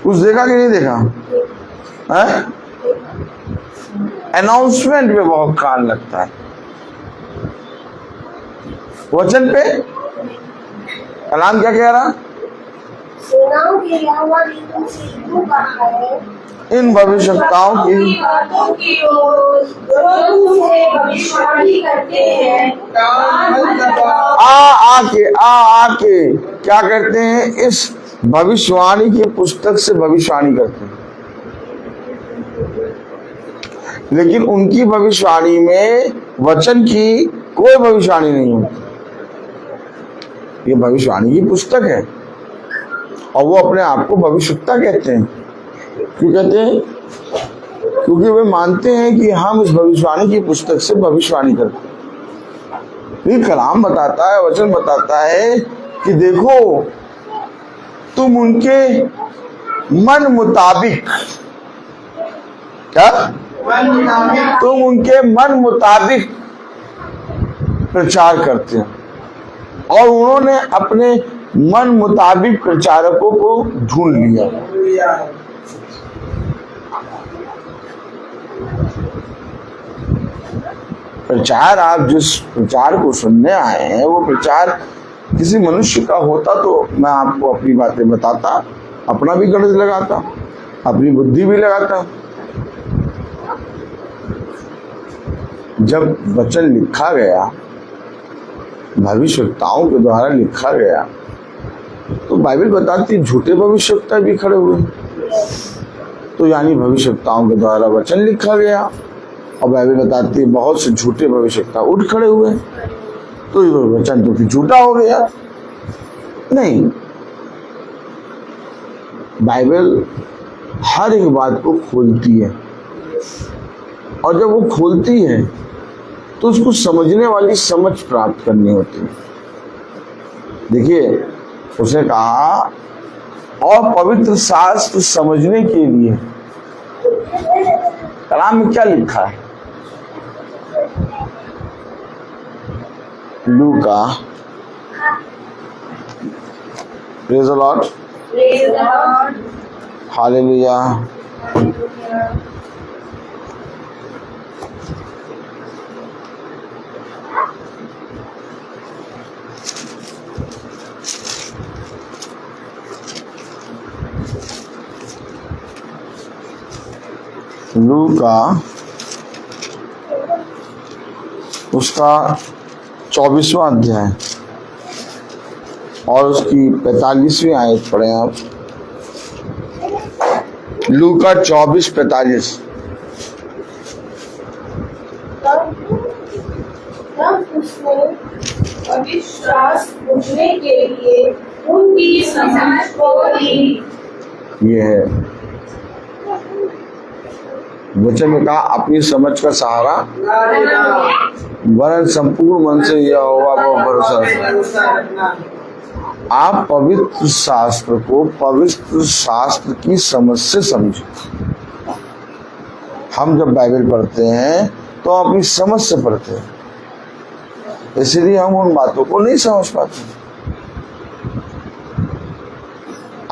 कुछ देखा कि नहीं देखा है? अनाउंसमेंट पे बहुत कान लगता है, वचन पे कलाम क्या कह रहा? सेनाओं के यहोवा ने तुमसे यूं कहा है, इन भविष्यवक्ताओं की बातों की ओर जो तुमसे भविष्यवाणी करते हैं कान मत लगाओ। आके क्या करते हैं? इस भविष्यवाणी की पुस्तक से भविष्यवाणी करते हैं, लेकिन उनकी भविष्यवाणी में वचन की कोई भविष्यवाणी नहीं होती। ये भविष्यवाणी की पुस्तक है और वो अपने आप को भविष्यवक्ता कहते हैं। क्यों कहते हैं? क्योंकि वे मानते हैं कि हम इस भविष्यवाणी की पुस्तक से भविष्यवाणी करते हैं। ये कलाम बताता है, वचन बताता है कि देखो तुम उनके मन मुताबिक, क्या तुम उनके मन मुताबिक प्रचार करते हैं, और उन्होंने अपने मन मुताबिक प्रचारकों को ढूंढ लिया। प्रचार, आप जिस प्रचार को सुनने आए हैं वो प्रचार किसी मनुष्य का होता तो मैं आपको अपनी बातें बताता, अपना भी गणित लगाता, अपनी बुद्धि भी लगाता। जब वचन लिखा गया, भविष्यवक्ताओं के द्वारा लिखा गया, तो बाइबल बताती झूठे भविष्यवक्ता भी खड़े हुए। तो यानी भविष्यवक्ताओं के द्वारा वचन लिखा गया और बाइबल बताती है बहुत से झूठे भविष्यवक्ता उठ खड़े हुए, तो ये वचन तो फिर झूठा हो गया। नहीं, बाइबल हर एक बात को खोलती है, और जब वो खोलती है तो उसको समझने वाली समझ प्राप्त करनी होती है। देखिए, उसने कहा और पवित्र शास्त्र समझने के लिए कलाम में क्या लिखा है? लूका, प्रेज़ द लॉर्ड, हालेलुया। लूका उसका 24वां अध्याय और उसकी 45वीं आयत पढ़े आप। लूका 24:45। तब उसने अविश्वास पूछने के लिए उनकी समझ खोली। ये है वचन में कहा, अपनी समझ का सहारा वरन संपूर्ण मन से यहोवा पर भरोसा रखना। आप पवित्र शास्त्र को पवित्र शास्त्र की समझ से समझे। हम जब बाइबल पढ़ते हैं तो अपनी समझ से पढ़ते हैं, इसलिए हम उन बातों को नहीं समझ पाते।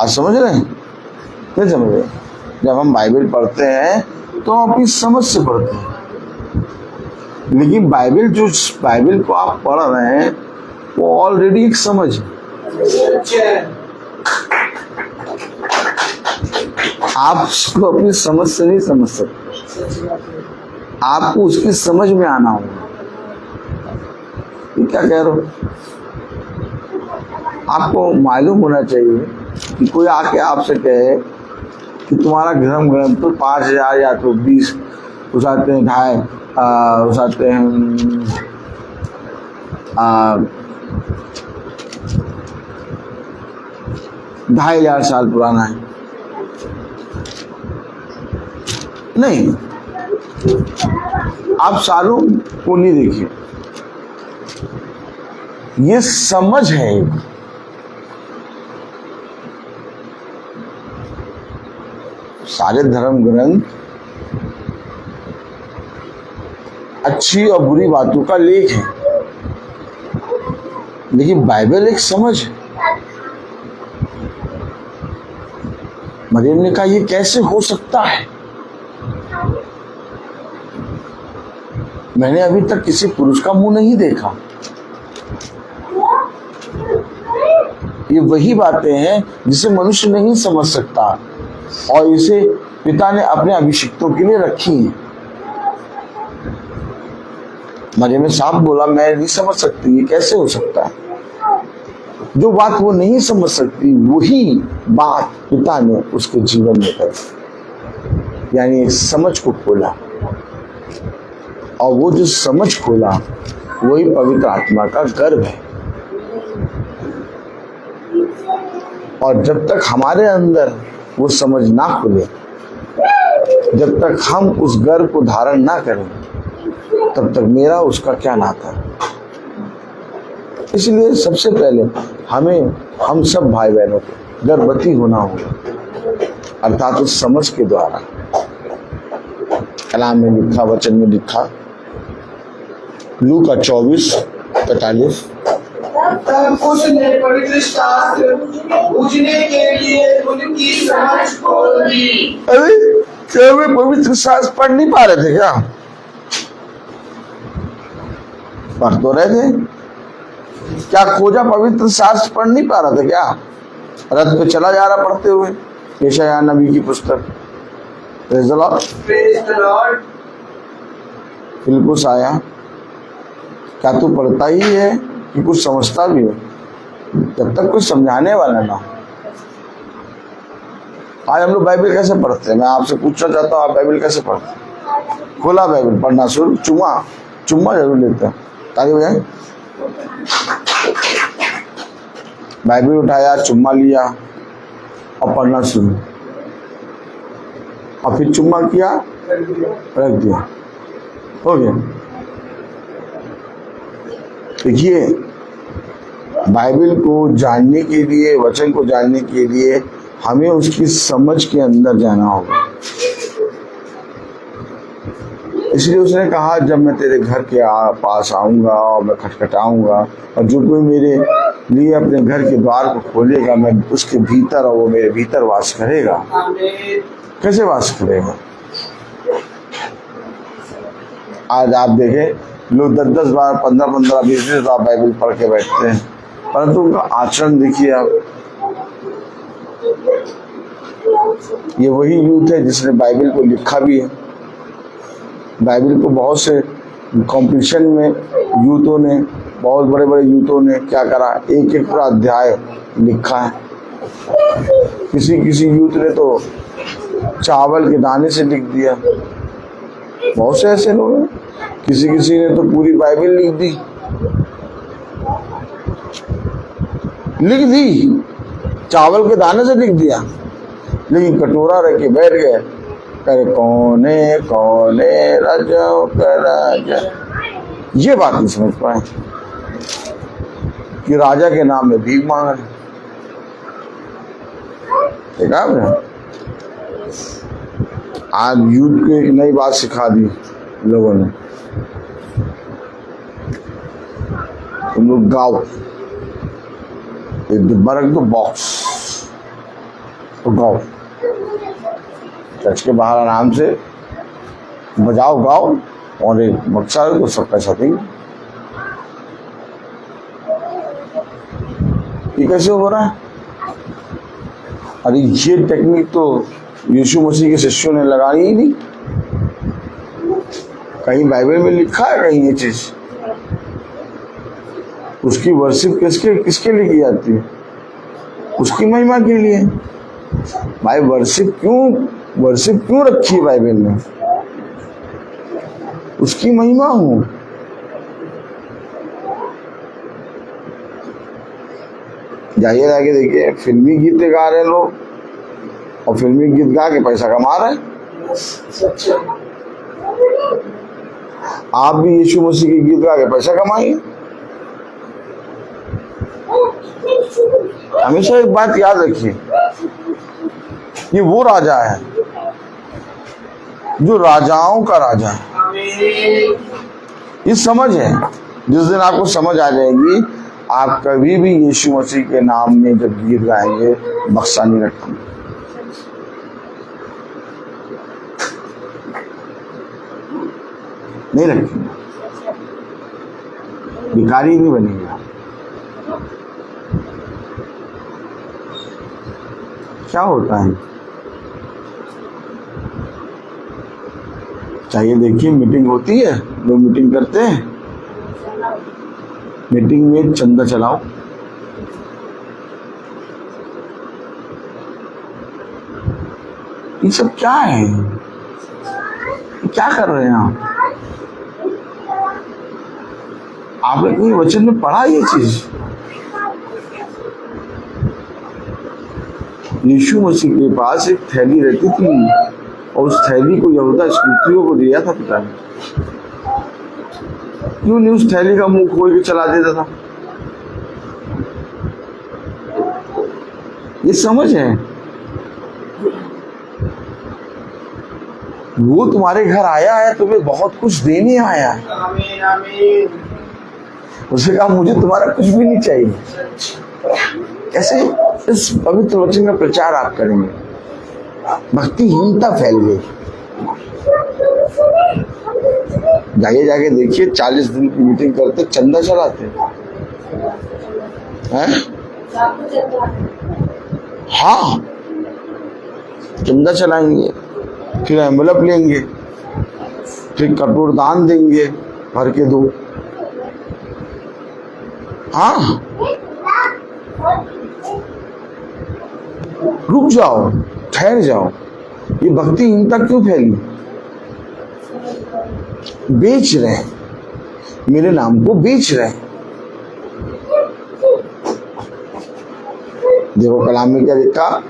आज समझ रहे हैं? नहीं समझ रहे? जब हम बाइबल पढ़ते हैं तो हम अपनी समझ से पढ़ते हैं, लेकिन बाइबल को आप पढ़ रहे हैं वो ऑलरेडी एक समझ है। आप उसको अपनी समझ से नहीं समझ सकते, आपको उसकी समझ में आना होगा। ये क्या कह रहे हो? आपको मालूम होना चाहिए कि कोई आके आपसे कहे कि तुम्हारा धर्म ग्रंथ तो 5,000 या तो 20 कुछ आते हैं 2,500 उस आते हैं 2500 साल पुराना है। नहीं, आप सालों को नहीं देखिए, ये समझ है। सारे धर्म ग्रंथ अच्छी और बुरी बातों का लेख है, लेकिन बाइबल एक समझ है। मरियम ने कहा, ये कैसे हो सकता है? मैंने अभी तक किसी पुरुष का मुंह नहीं देखा। ये वही बातें हैं जिसे मनुष्य नहीं समझ सकता, और इसे पिता ने अपने अभिषिक्तों के लिए रखी है। मरियम ने साफ बोला, मैं नहीं समझ सकती, ये कैसे हो सकता है? जो बात वो नहीं समझ सकती, वही बात पिता ने उसके जीवन में करी, यानी एक समझ को खोला, और वो जो समझ खोला वही पवित्र आत्मा का गर्भ है। और जब तक हमारे अंदर वो समझ ना खुले, जब तक हम उस गर्भ को धारण ना करें, तब तक मेरा उसका क्या नाता। इसलिए सबसे पहले हम सब भाई बहनों को गर्भवती होना होगा, अर्थात उस समझ के द्वारा। कलाम में लिखा, वचन में लिखा, लूका 24:45, तब उसने पवित्र शास्त्र बूझने के लिए उनकी समझ खोल दी। अरे क्या वे पवित्र शास्त्र पढ़ नहीं पा रहे थे क्या? पढ़ तो रहे थे। क्या खोजा पवित्र शास्त्र पढ़ नहीं पा रहा था क्या? रथ पे चला जा रहा पढ़ते हुए यशायाह नबी की पुस्तक। Praise the Lord. फिलिप्पुस आया, क्या तू पढ़ता ही है कि कुछ समझता भी है? जब तक कुछ समझाने वाला ना हो। आज हम लोग बाइबल कैसे पढ़ते हैं? मैं आपसे पूछना चाहता हूँ, आप बाइबल कैसे पढ़ते हैं? खोला बाइबल, पढ़ना शुरू, चुम्मा जरूर लेते हैं ताकि बजाय बाइबल उठाया, चुम्मा लिया और पढ़ना शुरू, और फिर चुम्मा किया, रख दिया, हो गया। देखिए, बाइबल को जानने के लिए, वचन को जानने के लिए हमें उसकी समझ के अंदर जाना होगा। इसलिए उसने कहा, जब मैं तेरे घर के पास आऊंगा और मैं खटखटाऊंगा, और जो कोई मेरे लिए अपने घर के द्वार को खोलेगा, मैं उसके भीतर और वो मेरे भीतर वास करेगा। कैसे वास करेगा? आज आप देखें, लोग 10-10 बार, 15-15, 20-20 बार बाइबल पढ़ के बैठते हैं, परंतु उनका आचरण देखिए आप। ये वही यूथ है जिसने बाइबल को लिखा भी है। बाइबल को बहुत से कंपटीशन में यूथों ने, बहुत बड़े बड़े यूथों ने क्या करा, एक एक पूरा अध्याय लिखा है। किसी यूथ ने तो चावल के दाने से लिख दिया। बहुत से ऐसे लोग हैं। किसी ने तो पूरी बाइबल लिख दी, चावल के दाने से लिख दिया, लेकिन कटोरा रख के बैठ गए, करे कौने राजाओं का राजा। ये बात नहीं समझ पाए कि राजा के नाम में भीख मांग रहे। देखा आपने? आज यूथ को एक नई बात सिखा दी लोगों ने, तुम लोग गाओ, एक डिब्बा रख दो, बॉक्स, तो गाओ, चर्च के बाहर आराम से बजाओ, गाओ, और एक बक्सा तो सब पैसा देंगे। ये कैसे हो रहा है? अरे ये टेक्निक तो यीशु मसीह के शिष्यों ने लगाई ही नहीं। कहीं बाइबल में लिखा है कहीं ये चीज? उसकी वर्शिप किसके लिए की जाती है? उसकी महिमा के लिए। भाई वर्शिप क्यों रखी है बाइबल में? उसकी महिमा हूं। जाइए जाके देखिए, फिल्मी गीत गा रहे हैं लोग और फिल्मी गीत गा के पैसा कमा रहे हैं। सच है। आप भी यीशु मसीह के गीत गा के पैसा कमाइए। हमेशा एक बात याद रखिए, ये वो राजा है जो राजाओं का राजा है। आमीन। ये समझ है, जिस दिन आपको समझ आ जाएगी, आप कभी भी यीशु मसीह के नाम में जब गीत गाएंगे बक्सा नहीं रखेंगे। नहीं रखेंगे, भिखारी नहीं बनेगा। क्या होता है, चाहिए देखिए, मीटिंग होती है, लोग मीटिंग करते हैं, मीटिंग में चंदा चलाओ। ये सब क्या है, क्या कर रहे हैं आप? आपने कोई वचन में पढ़ा ये चीज? यीशु मसीह के पास एक थैली रहती थी और उस थैली को यहूदा इस्करियोती को दिया था पिता ने। क्यों नहीं उस थैली का मुंह खोल के चला देता था? ये समझ है, वो तुम्हारे घर आया है, तुम्हें बहुत कुछ देने आया है। आमीन आमीन। उसने कहा मुझे तुम्हारा कुछ भी नहीं चाहिए। कैसे इस पवित्र वचन का प्रचार आप करेंगे? भक्तिहीनता फैल गई। जाइए जाके देखिए, 40 दिन की मीटिंग करते, चंदा चलाते हैं। हाँ, चंदा चलाएंगे, फिर एनवलप लेंगे, फिर कपूर दान देंगे, भर के दो। हाँ, रुक जाओ, ठहर जाओ, ये भक्तिहीनता क्यों फैली? बेच रहे हैं, मेरे नाम को बेच रहे हैं। देखो कलाम में क्या लिखा,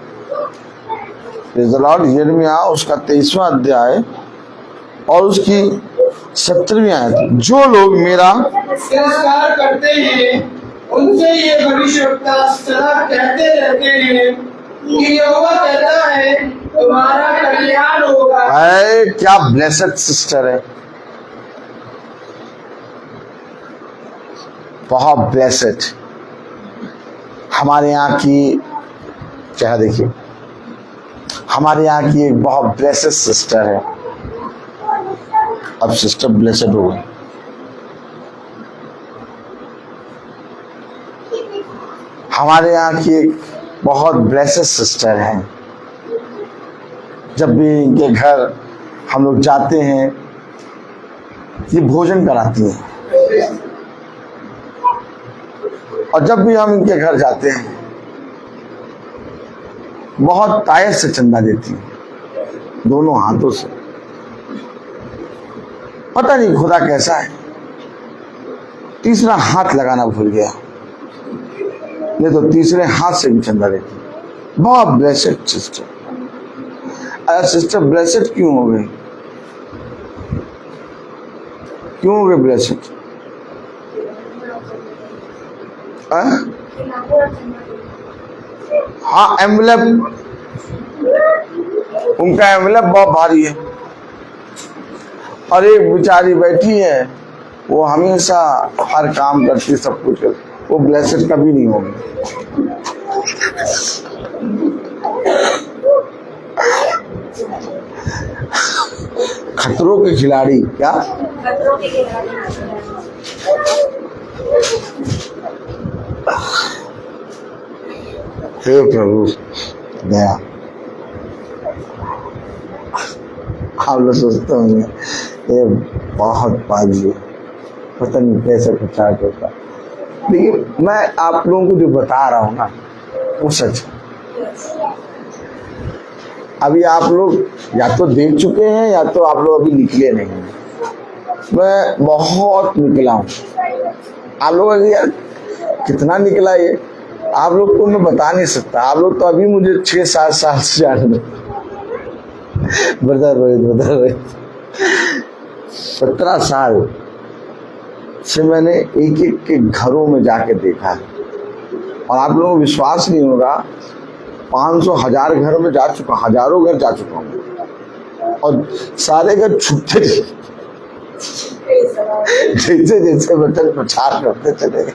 यिर्मयाह उसका 23वां अध्याय और उसकी 17वीं आयत। जो लोग मेरा तिरस्कार करते हैं उनसे ये भविष्यवक्ता सदा कहते रहते हैं कि यहोवा कहता है तुम्हारा कल्याण होगा। है, क्या ब्लेसेड सिस्टर है, बहुत ब्लेसेड। हमारे यहाँ की क्या देखिए, हमारे यहाँ की एक बहुत ब्लेसेड सिस्टर है। अब सिस्टर ब्लेसेड हो गई। हमारे यहाँ की एक बहुत ब्लेसेड सिस्टर है। जब भी इनके घर हम लोग जाते हैं, ये भोजन कराती हैं, और जब भी हम इनके घर जाते हैं बहुत तायत से चंदा देती हैं, दोनों हाथों से। पता नहीं खुदा कैसा है, तीसरा हाथ लगाना भूल गया, नहीं तो तीसरे हाथ से भी चंदा देती। बहुत ब्लेसेड सिस्टर। अरे सिस्टर ब्लेसेड क्यों हो गई? क्यों हो गए ब्लेसेड? हाँ, एम्बुलेंस, उनका एम्बुलेंस बहुत भारी है, और एक बेचारी बैठी है, वो हमेशा हर काम करती, सब कुछ करती, वो ब्लेसेड कभी नहीं होगी। खतरों के खिलाड़ी, क्या खतरों के खिलाड़ी। हे प्रभु दया। आप लोग सोचते होंगे ये बहुत पाजी है, पता नहीं कैसे प्रचार करता, लेकिन मैं आप लोगों को जो बता रहा हूँ ना वो सच है। अभी आप लोग या तो देख चुके हैं या तो आप लोग अभी निकले नहीं हैं। मैं बहुत निकला हूँ। आप लोग कहेंगे यार कितना निकला ये, आप लोग को मैं बता नहीं सकता। आप लोग तो अभी मुझे 6-7 साल से जान रहे। बता रहे 17 साल से मैंने एक एक के घरों में जाके देखा है, और आप लोगों को विश्वास नहीं होगा, 500-1000 घर में जा चुका, हजारों घर जा चुका हूँ, और सारे घर छुपते जैसे जैसे वचन प्रचार करते चले गए।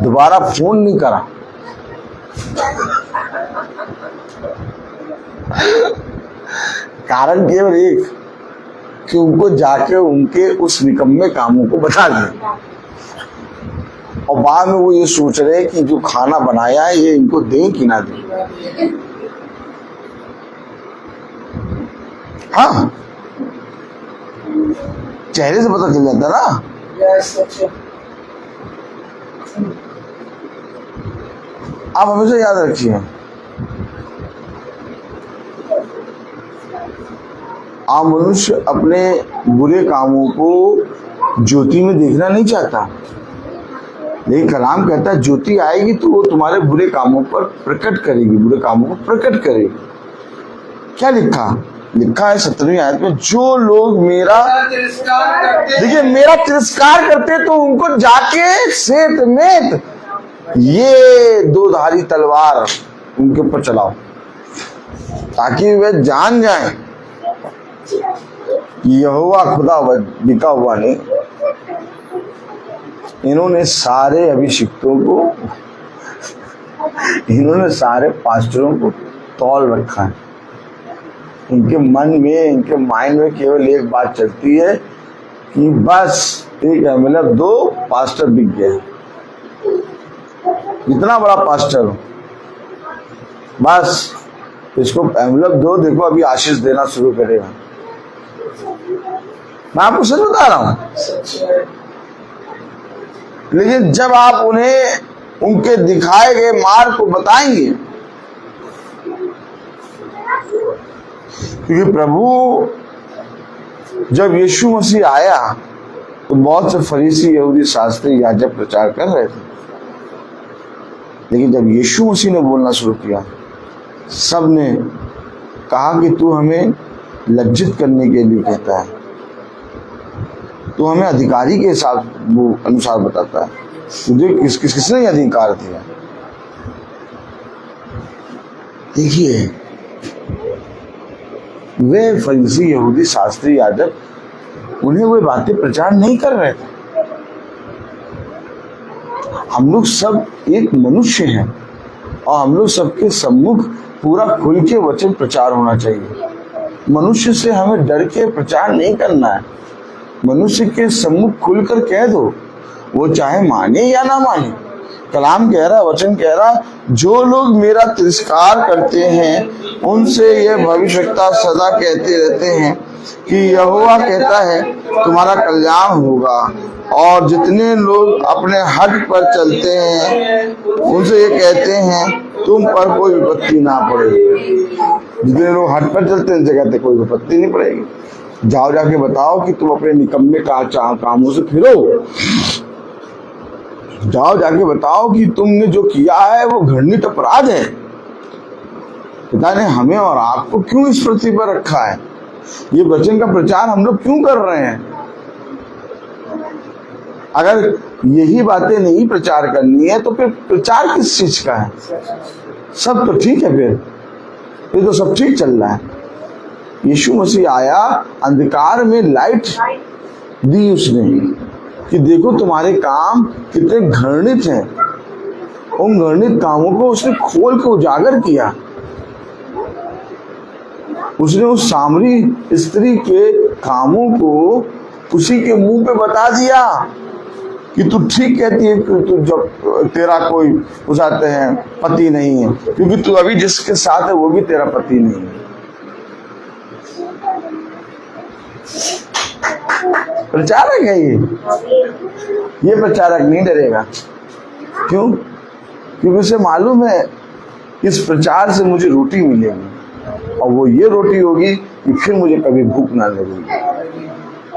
दोबारा फोन नहीं करा। कारण केवल एक कि उनको जाके उनके उस निकम्मे कामों को बता दिया, और बाद में वो ये सोच रहे कि जो खाना बनाया है ये इनको दें कि ना दें। हाँ, चेहरे से पता चल जाता ना। आप हमेशा याद रखिए, आप मनुष्य अपने बुरे कामों को ज्योति में देखना नहीं चाहता, लेकिन कलाम कहता है ज्योति आएगी तो वो तुम्हारे बुरे कामों पर प्रकट करेगी, बुरे कामों को प्रकट करेगी। क्या लिखा है 17वीं आयत में, जो लोग मेरा देखिए मेरा तिरस्कार करते तो उनको जाके सेत मेत ये 2 धारी तलवार उनके ऊपर चलाओ, ताकि वे जान जाएं यहोवा खुदा बिका हुआ नहीं। इन्होंने सारे अभिषिक्तों को, इन्होंने सारे पास्टरों को तौल रखा है। इनके मन में, इनके माइंड में केवल एक बात चलती है कि बस एक मतलब 2 पास्टर बिक गए, इतना बड़ा पास्टर हो, बस इसको एनवलप दो, देखो अभी आशीष देना शुरू करेगा। मैं आपको सच बता रहा हूं। लेकिन जब आप उन्हें उनके दिखाए गए मार्ग को बताएंगे, क्योंकि प्रभु जब यीशु मसीह आया तो बहुत से फरीसी, यहूदी, शास्त्री, याजक प्रचार कर रहे थे, लेकिन जब यीशु मसीह ने बोलना शुरू किया, सब ने कहा कि तू हमें लज्जित करने के लिए कहता है, तू हमें अधिकारी के हिसाब अनुसार बताता है, तुझे किसने अधिकार दिया। देखिए वे फरीसी, यहूदी, शास्त्री, याजक उन्हें वो बातें प्रचार नहीं कर रहे थे। हम लोग सब एक मनुष्य हैं, और हम लोग सबके सम्मुख पूरा खुल के वचन प्रचार होना चाहिए। मनुष्य से हमें डर के प्रचार नहीं करना है। मनुष्य के सम्मुख खुलकर कह दो, वो चाहे माने या ना माने। कलाम कह रहा, वचन कह रहा, जो लोग मेरा तिरस्कार करते हैं उनसे ये भविष्यवक्ता सदा कहते रहते हैं कि यहोवा कहता है तुम्हारा कल्याण होगा, और जितने लोग अपने हट पर चलते हैं उनसे ये कहते हैं तुम पर कोई विपत्ति ना पड़ेगी। जितने लोग हट पर चलते हैं उनसे कहते कोई विपत्ति नहीं पड़ेगी। जाओ जाके बताओ कि तुम अपने निकम्मे कामों से फिरो। जाओ जाके बताओ कि तुमने जो किया है वो घृणित अपराध है। पिता ने हमें और आपको क्यों इस पृथ्वी पर रखा है? ये वचन का प्रचार हम लोग क्यों कर रहे हैं? अगर यही बातें नहीं प्रचार करनी है तो फिर प्रचार किस चीज का है? सब तो ठीक है, फिर तो सब ठीक चल रहा है। यीशु मसीह आया, अंधकार में लाइट दी उसने कि देखो तुम्हारे काम कितने घृणित हैं। उन घृणित कामों को उसने खोल के उजागर किया। उसने उस सामरी स्त्री के कामों को उसी के मुंह पे बता दिया कि तू ठीक कहती है कि तू जब तेरा कोई उसाते हैं पति नहीं है, क्योंकि तू अभी जिसके साथ है वो भी तेरा पति नहीं है। प्रचारक है ये प्रचारक नहीं डरेगा। क्यों? क्योंकि उसे मालूम है इस प्रचार से मुझे रोटी मिलेगी, और वो ये रोटी होगी कि फिर मुझे कभी भूख ना लगेगी।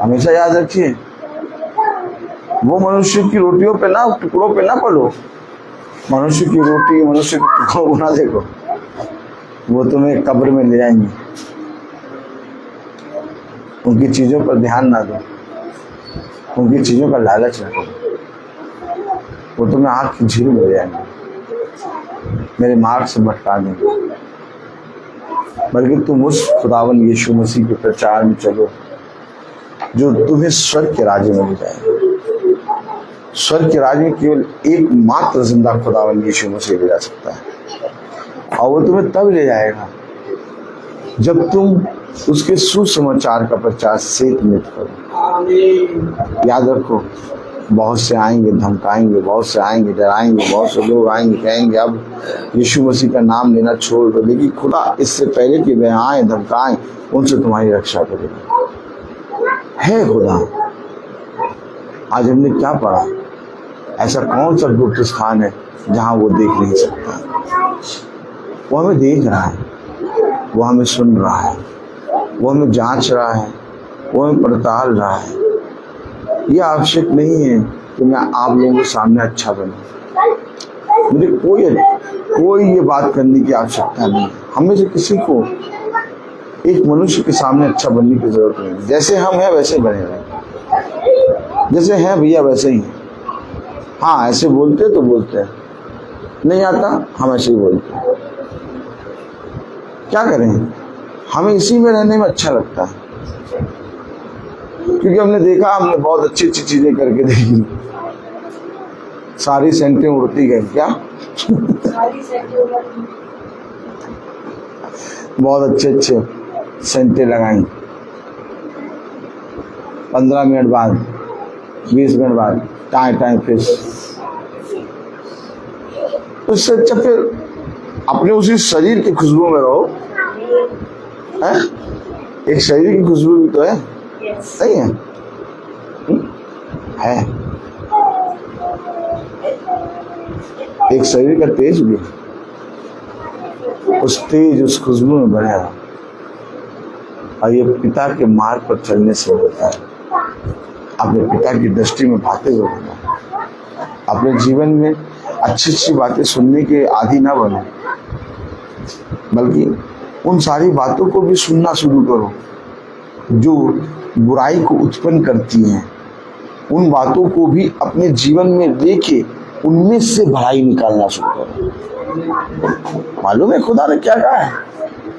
हमेशा याद रखिए, वो मनुष्य की रोटियों पे ना, टुकड़ों पे ना पड़ो। मनुष्य की रोटी, मनुष्य के टुकड़ों को ना देखो, वो तुम्हें कब्र में ले जाएंगे। उनकी चीजों पर ध्यान ना दो, उनकी चीजों का लालच रखो, वो तुम्हें आँख की झील में ले जाएंगे, मेरे मार्ग से भटका देंगे। बल्कि तुम उस खुदावन यीशु मसीह के प्रचार में चलो जो तुम्हें स्वर्ग के राज्य में ले जाएगा। स्वर्ग के राज्य में केवल एकमात्र जिंदा खुदावन यीशु मसीह ले जा सकता है, और वो तुम्हें तब ले जाएगा जब तुम उसके सुसमाचार का प्रचार सेत मित करो। याद रखो, बहुत से आएंगे धमकाएंगे, बहुत से आएंगे डराएंगे, बहुत से लोग आएंगे कहेंगे अब यीशु मसीह का नाम लेना छोड़ दो, लेकिन खुदा इससे पहले कि वे आए धमकाएं, उनसे तुम्हारी रक्षा करेगा। है खुदा। आज हमने क्या पढ़ा? ऐसा कौन सा गुप्त स्थान है जहां वो देख नहीं सकता? वो हमें देख रहा है, वो हमें सुन रहा है, वो हमें जांच रहा है, वो हमें पड़ताल रहा है। ये आवश्यक नहीं है कि मैं आप लोगों के सामने अच्छा बनूं। मुझे कोई ये बात करने की आवश्यकता नहीं। हमें से किसी को एक मनुष्य के सामने अच्छा बनने की जरूरत नहीं। जैसे हम हैं वैसे बने रहें, जैसे हैं भैया वैसे ही। हाँ, ऐसे बोलते तो बोलते हैं, नहीं आता हम ऐसे ही बोलते हैं। क्या करें, हमें इसी में रहने में अच्छा लगता है, क्योंकि हमने देखा, हमने बहुत अच्छी अच्छी चीजें करके देखी। सारी सेंटें उड़ती गई क्या? बहुत अच्छे अच्छे सेंटें लगाई, 15 मिनट बाद 20 मिनट बाद टाइम फिश। तो इससे अच्छा फिर अपने उसी शरीर की खुशबू में रहो। है? एक शरीर की खुशबू भी तो है, सही है? है एक शरीर का तेज भी, उस तेज उस खुशबू में बने रहो। और ये पिता के मार्ग पर चलने से होता है। अपने पिता की दृष्टि में भाते हुए बनो। अपने जीवन में अच्छी अच्छी बातें सुनने के आदि ना बनो, बल्कि उन सारी बातों को भी सुनना शुरू करो जो बुराई को उत्पन्न करती हैं। उन बातों को भी अपने जीवन में लेके उनमें से भलाई निकालना शुरू करो। मालूम है खुदा ने क्या कहा है?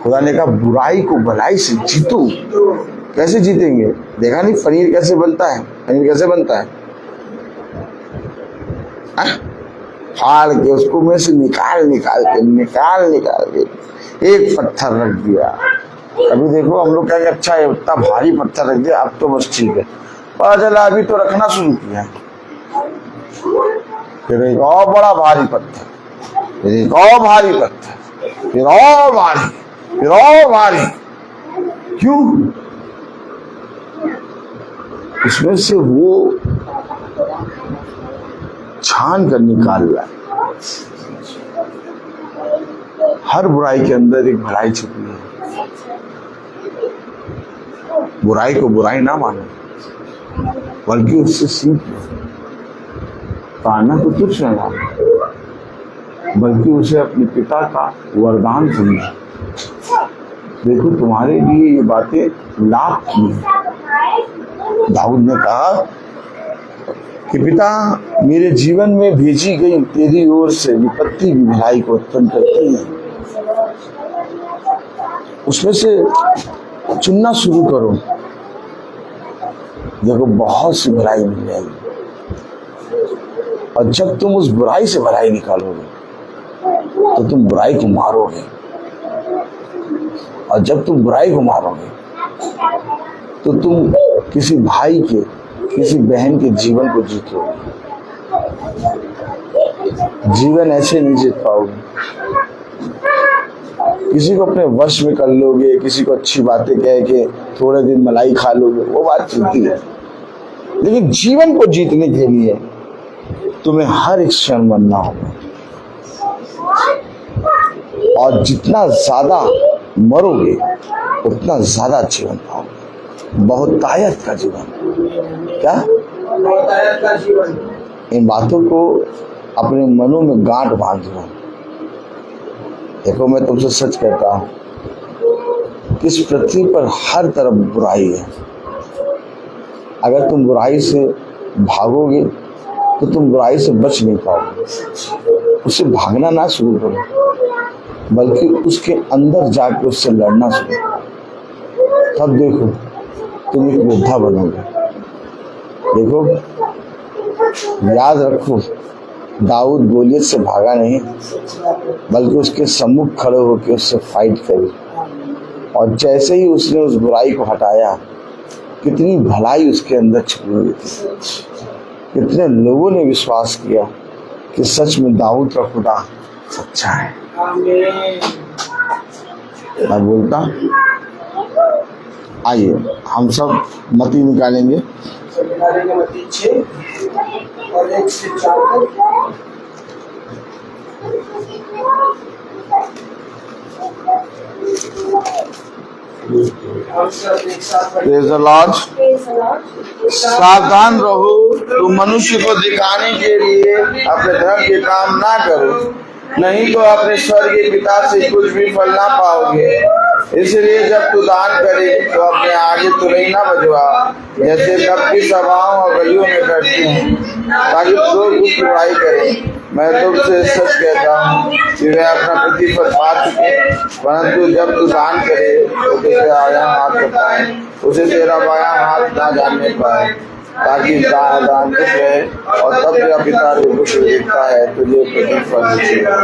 खुदा ने कहा बुराई को भलाई से जीतो। कैसे जीतेंगे? देखा नहीं पनीर कैसे बनता है? पनीर कैसे बनता है? फाड़ के उसको में से निकाल के एक पत्थर रख दिया। अभी देखो हम लोग कहेंगे अच्छा है, इतना भारी पत्थर रख दिया, अब तो बस ठीक है। पता चला अभी तो रखना शुरू किया, फिर एक और बड़ा भारी पत्थर, फिर एक और भारी पत्थर, फिर और भारी, फिर और भारी। क्यों? इसमें से वो छान कर निकाल रहा है। हर बुराई के अंदर एक भलाई छुपी है। बुराई को बुराई ना मानो, बल्कि उससे सीखो। ताना को तुच्छ न जानो, बल्कि उसे अपने पिता का वरदान समझो। देखो तुम्हारे लिए ये बातें लाभ की है। दाऊद ने कहा कि पिता मेरे जीवन में भेजी गई तेरी ओर से विपत्ति भी भलाई को उत्पन्न करती है। उसमें से चुनना शुरू करो, देखो बहुत सी भलाई मिल जाएगी। और जब तुम उस बुराई से भलाई निकालोगे तो तुम बुराई को मारोगे, और जब तुम बुराई को मारोगे तो तुम किसी भाई के, किसी बहन के जीवन को जीतोगे। जीवन ऐसे नहीं जीत पाओगे। किसी को अपने वश में कर लोगे, किसी को अच्छी बातें कह के थोड़े दिन मलाई खा लोगे, वो बात चलती है। लेकिन जीवन को जीतने के लिए तुम्हें हर एक क्षण बनना होगा, और जितना ज्यादा मरोगे उतना ज्यादा जीवन पाओगे। बहुतायत का जीवन। क्या? बहुतायत का जीवन। इन बातों को अपने मनों में गांठ बांध लो। देखो, मैं तुमसे सच कहता हूं, इस पृथ्वी पर हर तरफ बुराई है। अगर तुम बुराई से भागोगे तो तुम बुराई से बच नहीं पाओगे। उससे भागना ना शुरू करो, बल्कि उसके अंदर जाकर उससे लड़ना शुरू करो। तब देखो तुम एक योद्धा बनोगे। देखो, याद रखो, दाऊद गोलियत से भागा नहीं, बल्कि उसके सम्मुख खड़े होकर उससे फाइट करी। और जैसे ही उसने उस बुराई को हटाया, कितनी भलाई उसके अंदर छुपी हुई थी। कितने लोगों ने विश्वास किया कि सच में दाऊद का खुदा सच्चा है। मैं बोलता, आइए हम सब मती निकालेंगे। मती 6 और 1 से 4 तक। Praise the Lord। सावधान रहो, तुम मनुष्य को दिखाने के लिए अपने धर्म के काम ना करो, नहीं तो अपने स्वर्गीय पिता से कुछ भी फल ना पाओगे। इसलिए जब तू दान करे तो अपने आगे तुरही ना बजवा, जैसे कपटी सभाओं और गलियों में करते हैं, ताकि लोग उसकी बुराई करें। मैं तुमसे सच कहता हूँ कि वे अपना प्रतिफल पा चुके। परंतु जब तू दान करे तो तुझे आया हाथ बताए, उसे तेरा बायां हाथ ना जानने पाए, ताकि दान कुछ है और तब तेरा पिता जो कुछ देखता है तुझे प्रतिफल देगा।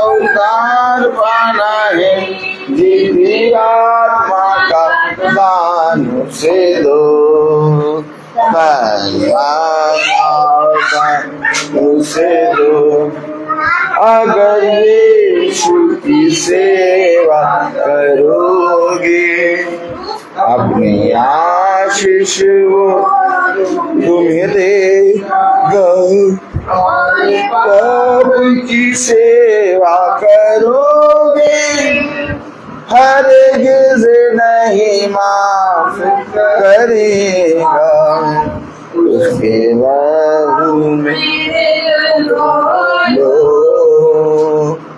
उद्धार पाना है, जीवी आत्मा का दान से दो। उसे दो। अगर यीशु की सेवा करोगे, अपनी आशीष वो तुम्हें देगा। प्रभु की सेवा करोगे, हरगिज़ नहीं माफ करेगा। उसके बाहु में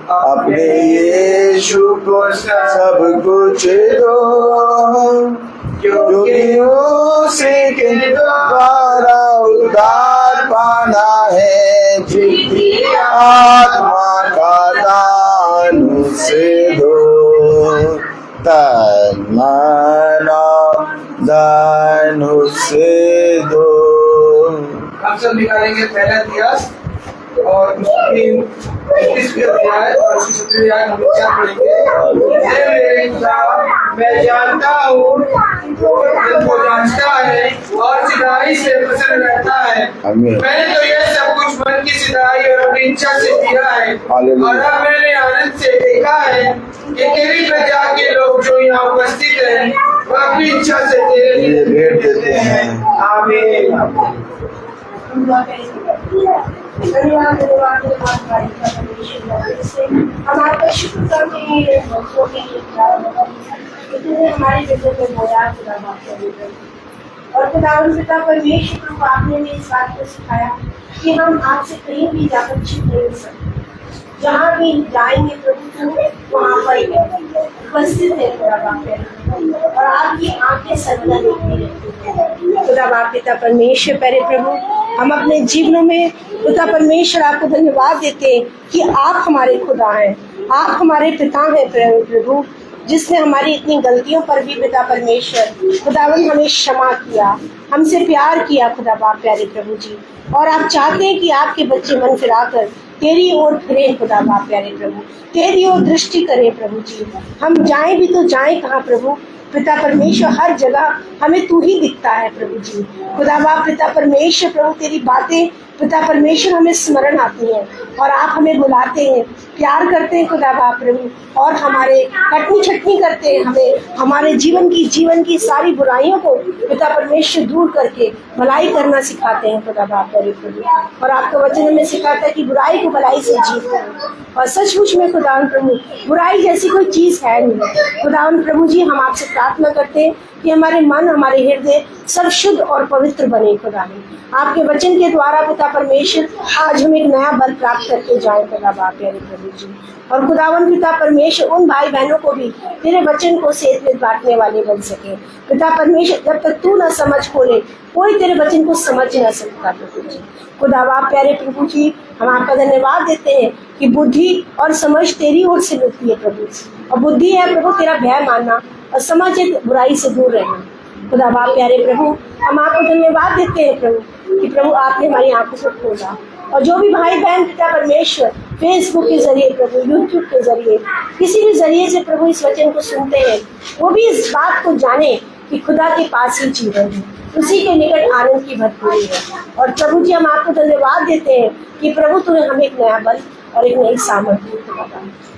अपने यीशु को सब कुछ दो, क्योंकि उसी के द्वारा उद्धार पाना है। जीती आत्मा का दान उसे दो, तन मन दान उसे दो। हम सब निकालेंगे पहला इतिहास और उसकी 21वीं अध्याय और उसकी 17वीं आयत हम क्या पढ़ेंगे। हे मेरे खुदा, मैं जानता हूँ तुमको जानता है और सिधाई से प्रसन्न रहता है। मैंने तो यह सब कुछ मन की सिधाई और अपनी इच्छा से किया है, और अब मैंने आनंद से देखा है कि तेरी प्रजा के लोग जो यहाँ उपस्थित हैं वह अपनी इच्छा से तेरे लिए भेंट देते हैं। आमीन। धन्यवाद हम आपका शुक्र करते हैं हमारे बेटे को बोला और खुदावन पिता परमेश्वर को आपने भी इस बात को सिखाया कि हम आपसे कहीं भी जाकर छिप नहीं सकते। जहाँ भी जाएंगे प्रभु वहाँ पर उपस्थित है खुदा बाप, और आपकी आंखें सर्वदा देखती रहती है। खुदा बाप पिता परमेश्वर प्यारे प्रभु, हम अपने जीवनों में पिता परमेश्वर आपको धन्यवाद देते हैं कि आप हमारे खुदा हैं, आप हमारे पिता हैं प्रभु, जिसने हमारी इतनी गलतियों पर भी पिता परमेश्वर खुदावन हमें क्षमा किया, हमसे प्यार किया खुदा बाप प्यारे प्रभु जी। और आप चाहते हैं कि आपके बच्चे मन फिराकर तेरी ओर फिरे खुदा बाप प्यारे प्रभु, तेरी ओर दृष्टि करें प्रभु जी। हम जाएं भी तो जाएं कहाँ प्रभु पिता परमेश्वर, हर जगह हमें तू ही दिखता है प्रभु जी। खुदा बाप पिता परमेश्वर प्रभु, तेरी बातें पिता परमेश्वर हमें स्मरण आती है और आप हमें बुलाते हैं, प्यार करते हैं खुदा बाप प्रभु, और हमारे कटनी छटनी करते हैं, हमें हमारे जीवन की सारी बुराइयों को पिता परमेश्वर दूर करके भलाई करना सिखाते हैं खुदा बाप प्रभु। और आपका वचन हमें सिखाता है कि बुराई को भलाई से जीत करो, और सचमुच में खुदावन प्रभु बुराई जैसी कोई चीज है नहीं। खुदावन प्रभु जी, हम आपसे प्रार्थना करते हैं कि हमारे मन, हमारे हृदय सब शुद्ध और पवित्र बने खुदावन। आपके वचन के द्वारा पिता परमेश्वर आज हम एक नया बल प्राप्त करके जाए खुदा बाप प्यारे प्रभु जी। और खुदावन पिता परमेश्वर उन भाई बहनों को भी तेरे वचन को सेहत में बांटने वाले बन सके पिता परमेश्वर। जब तक तू न समझ खोले कोई तेरे वचन को समझ न सकता प्रभु जी। खुदा बाप प्यारे प्रभु जी, हम आपका धन्यवाद देते हैं कि बुद्धि और समझ तेरी ओर से मिलती है प्रभु जी। और बुद्धि है प्रभु तेरा भय मानना, और समझ है बुराई से दूर रहना। खुदा बाप प्यारे प्रभु, हम आपको धन्यवाद देते हैं प्रभु कि प्रभु आपने हमारी आंखों को खोला। और जो भी भाई बहन पिता परमेश्वर फेसबुक के जरिए प्रभु, यूट्यूब के जरिए, किसी भी जरिए से प्रभु इस वचन को सुनते हैं, वो भी इस बात को जाने कि खुदा के पास ही जीवन है, उसी के निकट आनंद की भरपूरी है। और प्रभु जी, हम आपको धन्यवाद देते हैं कि प्रभु तूने हमें एक नया बल और एक नई सामर्थ्य दिया।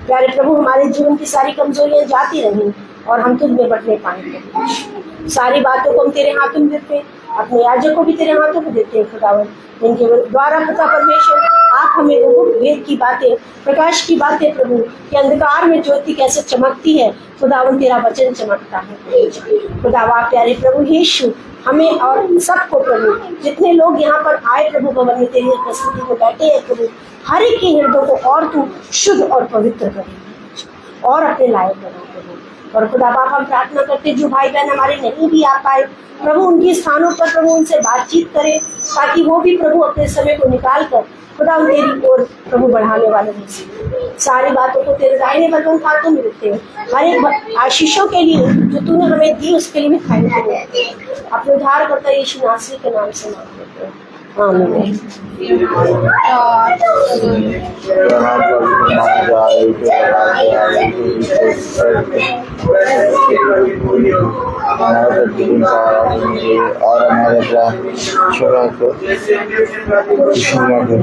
प्यारे प्रभु, हमारे जीवन की सारी कमजोरियां जाती रहीं और हम तुझ में बढ़ने पाएंगे। सारी बातों को हम तेरे हाथों में देते हैं, अपने याजक को भी तेरे हाथों में देते हैं खुदावन। इनके द्वारा पिता परमेश्वर आप हमें वो भेद की बातें, प्रकाश की बातें प्रभु, कि अंधकार में ज्योति कैसे चमकती है खुदावन, तेरा वचन चमकता है खुदावा। प्यारे प्रभु यीशु, हमें और सबको प्रभु, जितने लोग यहाँ पर आए प्रभु भवन में तेरी उपस्थिति में बैठे हैं प्रभु, हर एक के हृदय को और तू शुद्ध और पवित्र करे और अपने लायक बना प्रभु। और खुदा बाप, हम प्रार्थना करते जो भाई बहन हमारे नहीं भी आ पाए प्रभु, उनके स्थानों पर प्रभु उनसे बातचीत करें, ताकि वो भी प्रभु अपने समय को निकाल कर खुदा तेरी ओर प्रभु बढ़ाने वाले हो सके। सारी बातों को तेरे दाहिने बलवन हाथों में रखते हैं। हर एक आशीषों के लिए जो तूने हमें दी उसके लिए भी थैंक यू। अपने उद्धार करता यीशु नासरी के नाम से मांगते हैं, आमीन। और हमारे छोड़ा को क्षमा कर।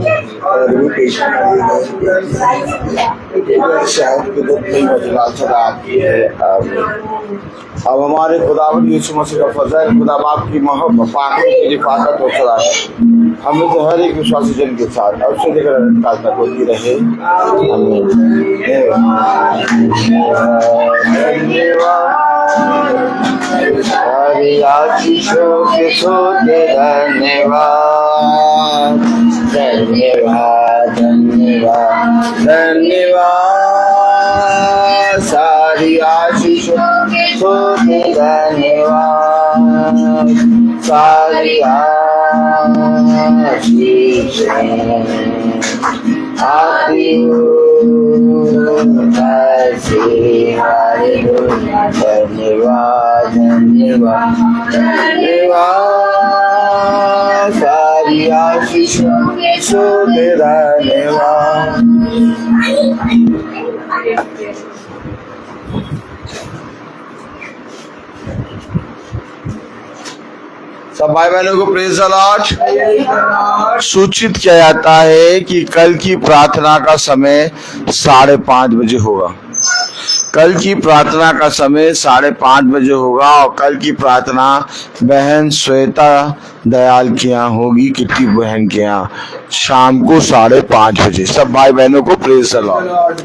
अब हमारे खुदावंद यीशु मसीह का फजल, खुदा बाप की मोहब्बत, पाक की हिफाजत और सदा हमें तो हर एक विश्वासी जन के साथ अवसर देकर प्रार्थना होती रहे। आमीन। सारी आशीषों के सोते धन्यवाद, धन्यवाद, धन्यवाद, धन्यवाद। सारी आशीषों के सोते धन्यवाद, सारी आती धन्यवाद, धन्यवाद, धन्यवाद। सारी आशीषों से धन्यवाद। सब भाई बहनों को प्रेज द लॉर्ड। सूचित किया जाता है कि कल की प्रार्थना का समय 5:30 बजे होगा। कल की प्रार्थना का समय 5:30 बजे होगा और कल की प्रार्थना बहन श्वेता दयाल के यहाँ होगी, किट्टी बहन के यहाँ, शाम को 5:30 बजे। सब भाई बहनों को प्रेज द लॉर्ड।